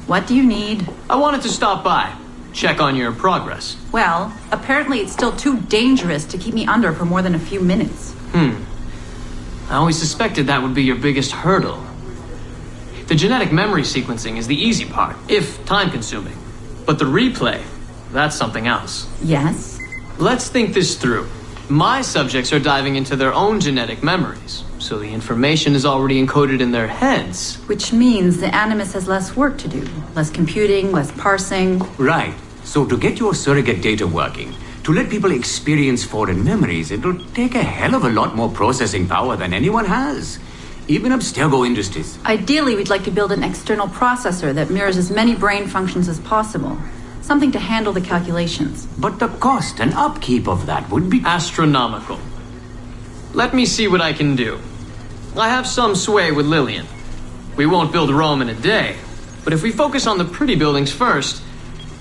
Speaker 8: What do you need?
Speaker 10: I wanted to stop by. check on your progress.
Speaker 8: Well, apparently it's still too dangerous to keep me under for more than a few minutes.
Speaker 10: I always suspected that would be your biggest hurdle. The genetic memory sequencing is the easy part, if time-consuming. But the replay, that's something else.
Speaker 8: Yes?
Speaker 10: Let's think this through. My subjects are diving into their own genetic memories, so the information is already encoded in their heads.
Speaker 8: Which means the Animus has less work to do. Less computing, less parsing.
Speaker 15: Right. So to get your surrogate data working, to let people experience foreign memories, it'll take a hell of a lot more processing power than anyone has. Even Abstergo Industries.
Speaker 8: Ideally, we'd like to build an external processor that mirrors as many brain functions as possible. Something to handle the calculations.
Speaker 15: But the cost and upkeep of that would be
Speaker 10: astronomical. Let me see what I can do. I have some sway with Lillian. We won't build Rome in a day, but if we focus on the pretty buildings first,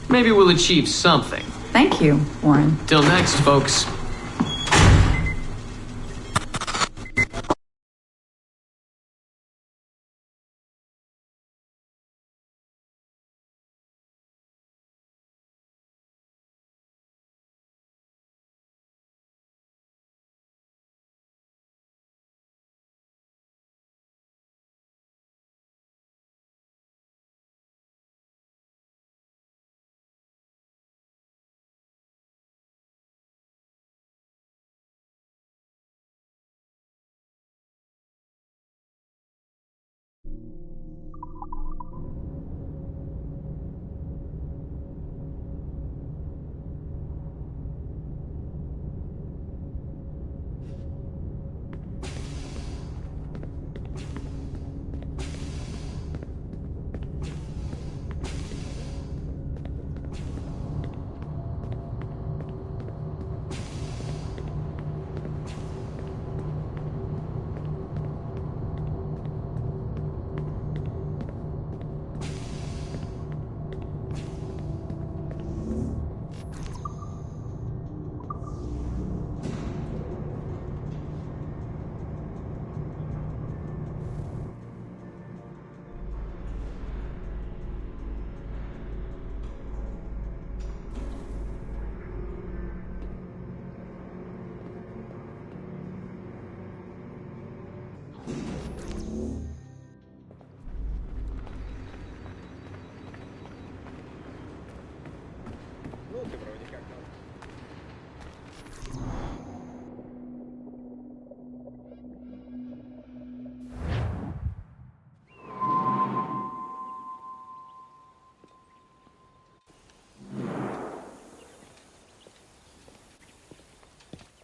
Speaker 10: maybe we'll achieve something.
Speaker 8: Thank you, Warren.
Speaker 10: Till next, folks.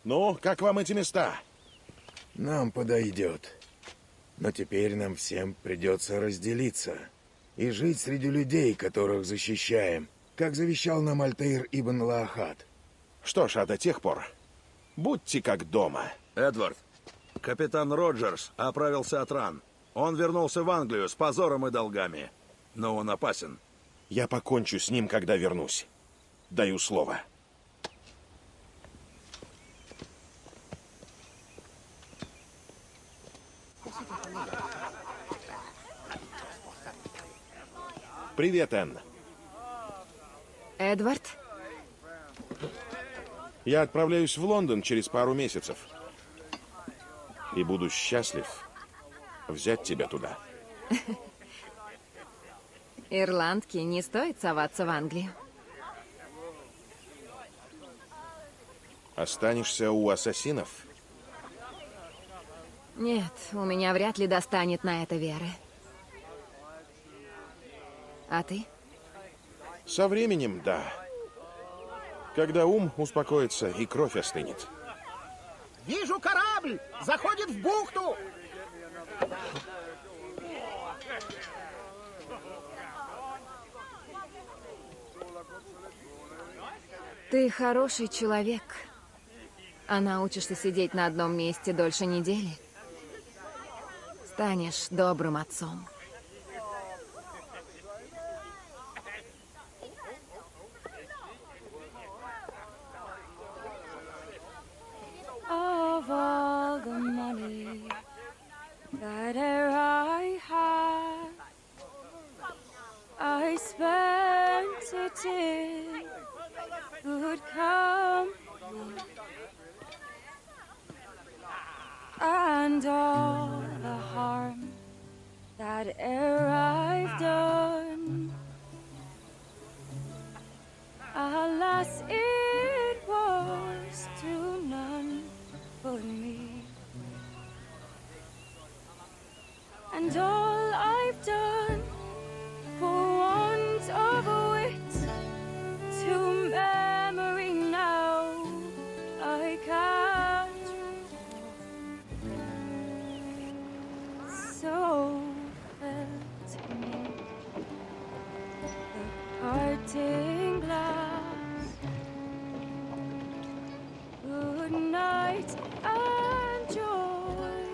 Speaker 20: Ну, как вам эти места? Нам подойдет. Но теперь нам всем придется разделиться и жить среди людей, которых защищаем, как завещал нам Альтаир ибн Лаахад. Что ж, а до тех пор будьте как дома.
Speaker 21: Эдвард, капитан Роджерс оправился от ран. Он вернулся в Англию с позором и долгами. Но он опасен.
Speaker 20: Я покончу с ним, когда вернусь. Даю слово. Привет, Энн.
Speaker 22: Эдвард?
Speaker 20: Я отправляюсь в Лондон через пару месяцев. И буду счастлив взять тебя туда.
Speaker 22: Ирландки, не стоит соваться в Англию.
Speaker 20: Останешься у ассасинов?
Speaker 22: Нет, у меня вряд ли достанет на это веры. А ты?
Speaker 20: Со временем, да. Когда ум успокоится и кровь остынет.
Speaker 23: Вижу корабль! Заходит в бухту!
Speaker 22: Ты хороший человек. А научишься сидеть на одном месте дольше недели, станешь добрым отцом.
Speaker 24: Of all the money that I had, I spent it in And all I've done for want of wit to memory now I can't recall. So felt me the parting glass. Good night and joy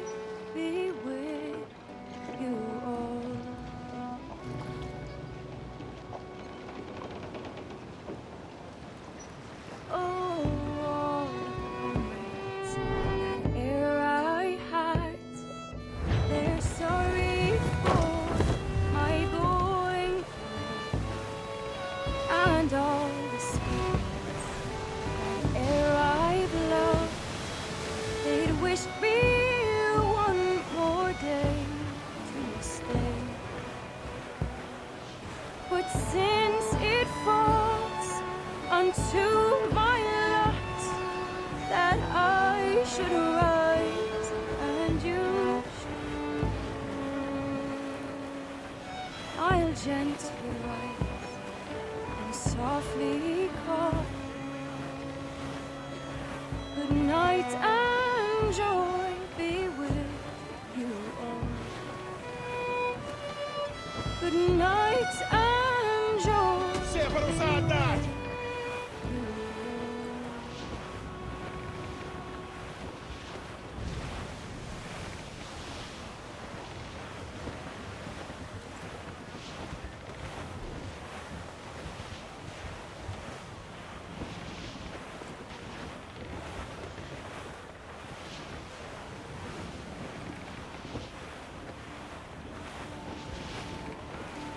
Speaker 24: be with you all. Oh, all the moments that ere I had, they're sorry for my going, and all the spirits that ere I've loved, they'd wish me one more day to stay. But since it falls unto my lot that I should rise and you should, I'll gently rise and softly call. Good night and joy be with you all. Good night and joy.
Speaker 23: Все паруса отдать!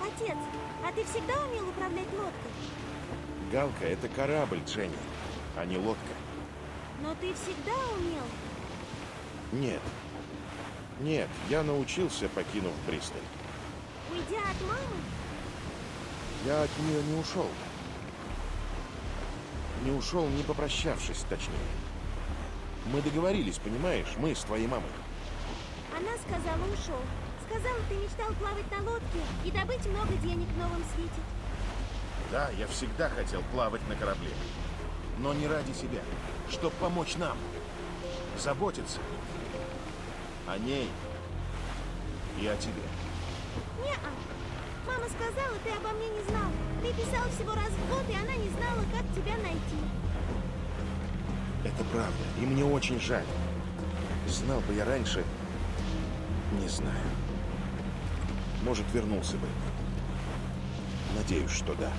Speaker 1: Отец, а ты всегда умел управлять лодкой?
Speaker 20: Галка — это корабль, Дженни, а не лодка.
Speaker 1: Но ты всегда умел?
Speaker 20: Нет. Нет, я научился, покинув пристань.
Speaker 1: Уйдя от мамы?
Speaker 20: Я от нее не ушел. Не ушел, не попрощавшись, точнее. Мы договорились, понимаешь, мы с твоей мамой.
Speaker 1: Она сказала, ушел. Сказала, ты мечтал плавать на лодке и добыть много денег в новом свете.
Speaker 20: Да, я всегда хотел плавать на корабле. Но не ради себя, чтобы помочь нам. Заботиться о ней и о тебе.
Speaker 1: Не-а. Мама сказала, ты обо мне не знал. Ты писал всего раз в год, и она не знала, как тебя найти.
Speaker 20: Это правда, и мне очень жаль. Знал бы я раньше, не знаю. Может, вернулся бы. Надеюсь, что да.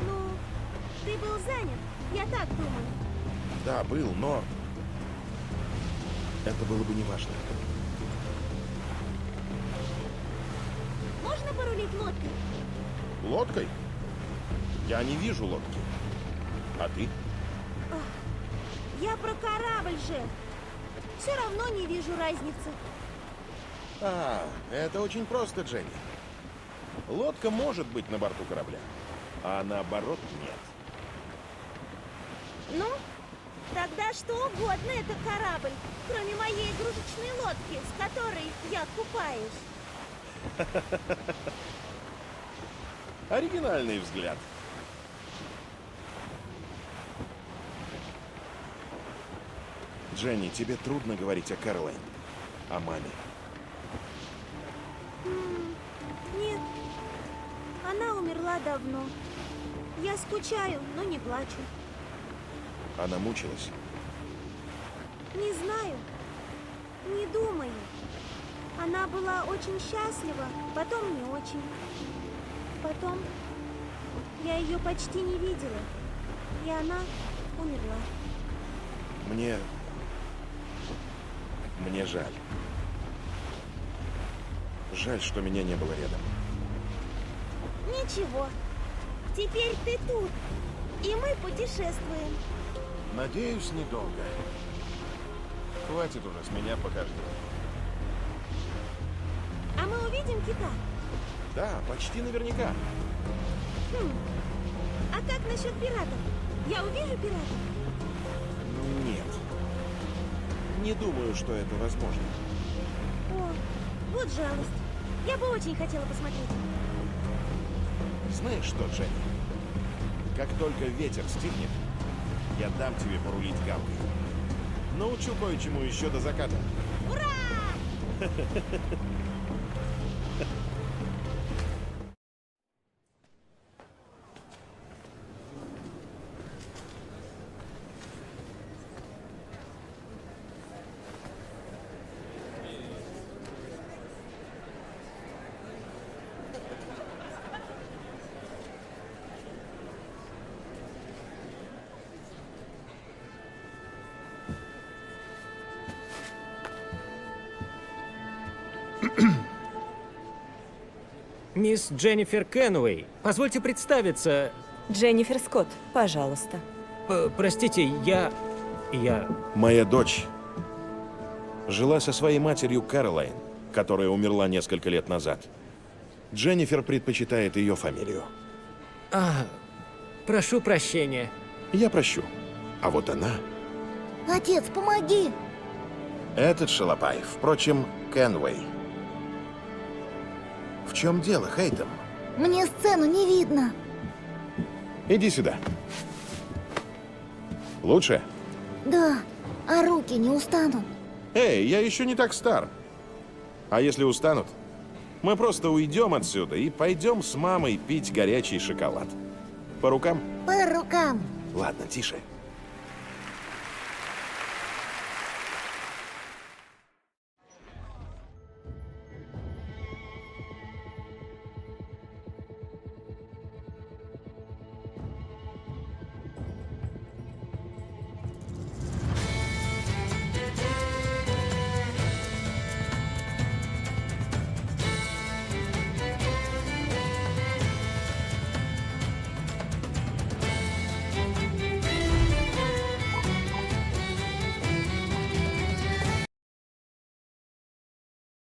Speaker 1: Ну, ты был занят, я так думаю.
Speaker 20: Да, был, но это было бы неважно.
Speaker 1: Можно порулить лодкой?
Speaker 20: Лодкой? Я не вижу лодки. А ты?
Speaker 1: Я про корабль же. Все равно не вижу разницы.
Speaker 20: А, это очень просто, Дженни. Лодка может быть на борту корабля, а наоборот нет.
Speaker 1: Ну, тогда что угодно это корабль, кроме моей игрушечной лодки, с которой я купаюсь.
Speaker 20: Оригинальный взгляд. Дженни, тебе трудно говорить о Кэролайн, о маме.
Speaker 1: Нет, она умерла давно. Я скучаю, но не плачу.
Speaker 20: Она мучилась?
Speaker 1: Не знаю, не думаю. Она была очень счастлива, потом не очень. Потом я ее почти не видела, и она умерла.
Speaker 20: Мне жаль. Жаль, что меня не было рядом.
Speaker 1: Ничего, теперь ты тут, и мы путешествуем.
Speaker 20: Надеюсь, недолго. Хватит уже с меня похождений.
Speaker 1: А мы увидим кита?
Speaker 20: Да, почти наверняка.
Speaker 1: А как насчет пиратов? Я увижу пиратов?
Speaker 20: Нет. Не думаю, что это возможно.
Speaker 1: О, Вот жалость. Я бы очень хотела посмотреть.
Speaker 2: Знаешь что, Дженни? Как только ветер стихнет, я дам тебе порулить галкой. Научу кое-чему еще до заката.
Speaker 1: Ура!
Speaker 3: Мисс Дженнифер Кенуэй, позвольте представиться.
Speaker 5: Дженнифер Скотт, пожалуйста.
Speaker 3: Простите, я...
Speaker 2: Моя дочь жила со своей матерью Кэролайн, которая умерла несколько лет назад. Дженнифер предпочитает ее фамилию.
Speaker 3: Прошу прощения.
Speaker 2: Я прощу. А вот она...
Speaker 1: Отец, помоги!
Speaker 2: Этот шалопай, впрочем, Кенуэй. В чем дело, Хейтем?
Speaker 1: Мне сцену не видно.
Speaker 2: Иди сюда. Лучше?
Speaker 1: Да, а руки не устанут.
Speaker 2: Эй, я еще не так стар. А если устанут, мы просто уйдем отсюда и пойдем с мамой пить горячий шоколад. По рукам?
Speaker 1: По рукам.
Speaker 2: Ладно, тише.